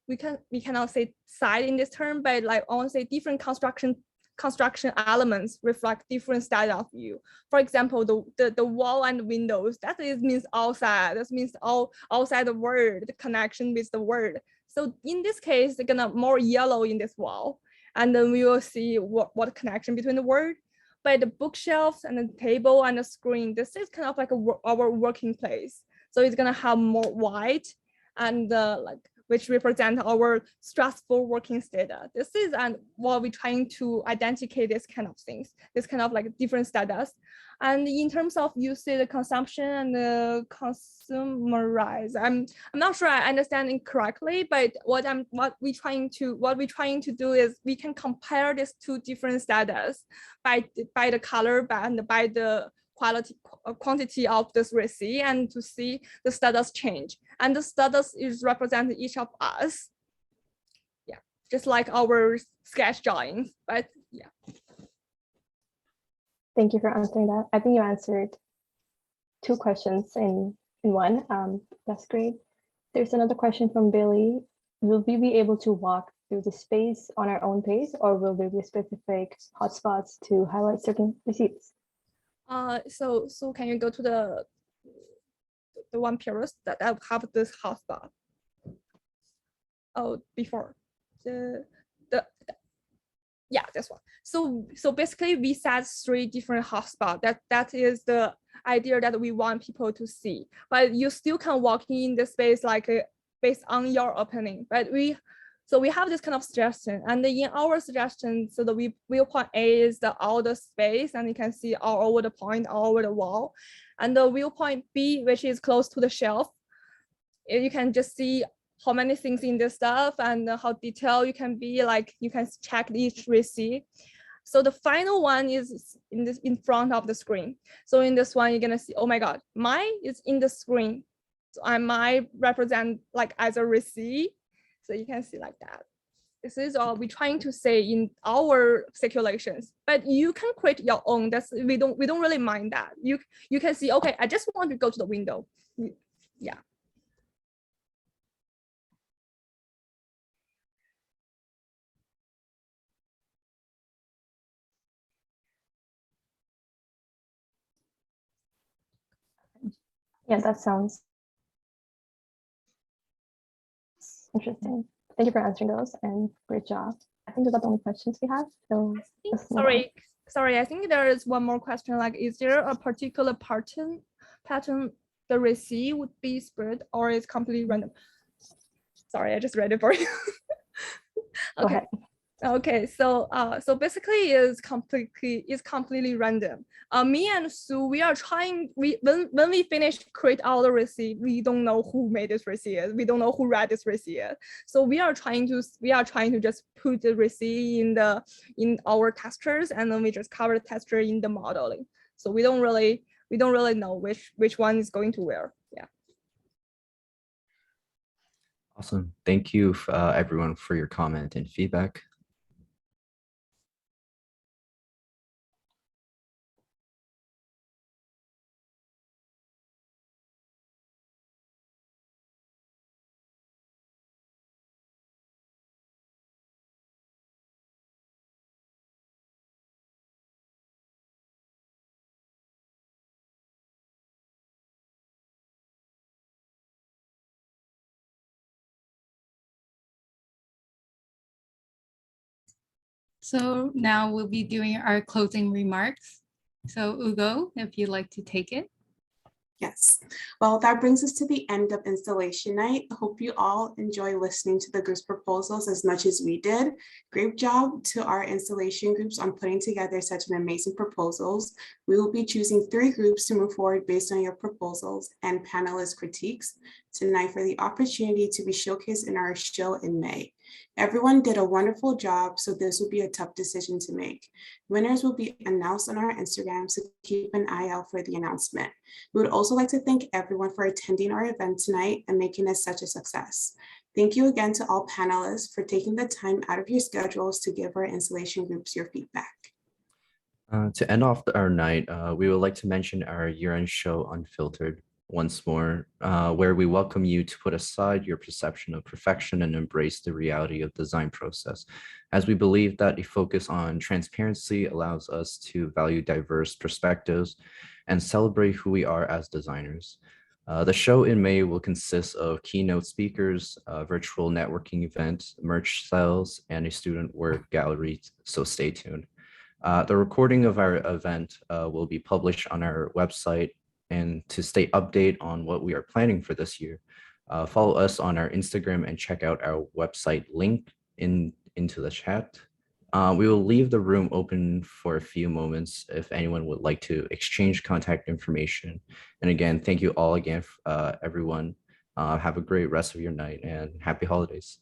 we cannot say side in this term, but like I want to say different construction elements reflect different style of view. For example, the wall and windows, that means outside. That means outside the word, the connection with the word. So in this case, they're gonna more yellow in this wall, and then we will see what connection between the word. But the bookshelves and the table and the screen, this is kind of like our working place. So it's gonna have more white and which represent our stressful working status. This is what we're trying to identify this kind of things, this kind of like different status. And in terms of you say the consumption and the consumerize, I'm not sure I understand it correctly, but what we're trying to do is we can compare these two different status by the color and by the quantity of this receipt, and to see the status change. And the status is representing each of us. Yeah, just like our sketch drawings, but yeah. Thank you for answering that. I think you answered two questions in one. That's great. There's another question from Billy. Will we be able to walk through the space on our own pace, or will there be specific hotspots to highlight certain receipts? So can you go to the one period that have this hotspot? Oh, before yeah, this one. So basically we set 3 different hotspots. That is the idea that we want people to see, but you still can walk in the space like based on your opening. But we have this kind of suggestion, and in our suggestion, so the viewpoint A is all the space, and you can see all over the point, all over the wall. And the viewpoint B, which is close to the shelf, you can just see how many things in this stuff and how detailed you can be, like you can check each receipt. So the final one is in front of the screen. So in this one, you're gonna see, oh my God, mine is in the screen. So I might represent like as a receipt. So you can see like that. This is all we're trying to say in our circulations, but you can create your own. That's we don't really mind that. You can see, okay, I just want to go to the window. Yeah. Yeah, that sounds interesting. Thank you for answering those, and great job. I think those are the only questions we have. So sorry, I think there is one more question. Like, is there a particular pattern the receipt would be spread, or is completely random? Sorry, I just read it for you. Okay. Go ahead. Okay, so basically it's completely random. Me and Sue, we are trying. When we finish create our receipt, we don't know who made this receipt. We don't know who read this receipt. So we are trying to just put the receipt in our testers, and then we just cover the tester in the modeling. So we don't really know which one is going to where. Yeah. Awesome. Thank you, everyone, for your comment and feedback. So now we'll be doing our closing remarks. So Ugo, if you'd like to take it. Yes, well, that brings us to the end of installation night. I hope you all enjoy listening to the group's proposals as much as we did. Great job to our installation groups on putting together such an amazing proposals. We will be choosing 3 groups to move forward based on your proposals and panelist critiques tonight for the opportunity to be showcased in our show in May. Everyone did a wonderful job, so this will be a tough decision to make. Winners will be announced on our Instagram, so keep an eye out for the announcement. We would also like to thank everyone for attending our event tonight and making it such a success. Thank you again to all panelists for taking the time out of your schedules to give our installation groups your feedback. To end off our night, we would like to mention our year-end show, Unfiltered, once more, where we welcome you to put aside your perception of perfection and embrace the reality of the design process, as we believe that a focus on transparency allows us to value diverse perspectives and celebrate who we are as designers. The show in May will consist of keynote speakers, a virtual networking event, merch sales, and a student work gallery, so stay tuned. The recording of our event will be published on our website, and to stay updated on what we are planning for this year, follow us on our Instagram and check out our website link into the chat. We will leave the room open for a few moments if anyone would like to exchange contact information. And again, thank you all again, everyone. Have a great rest of your night and happy holidays.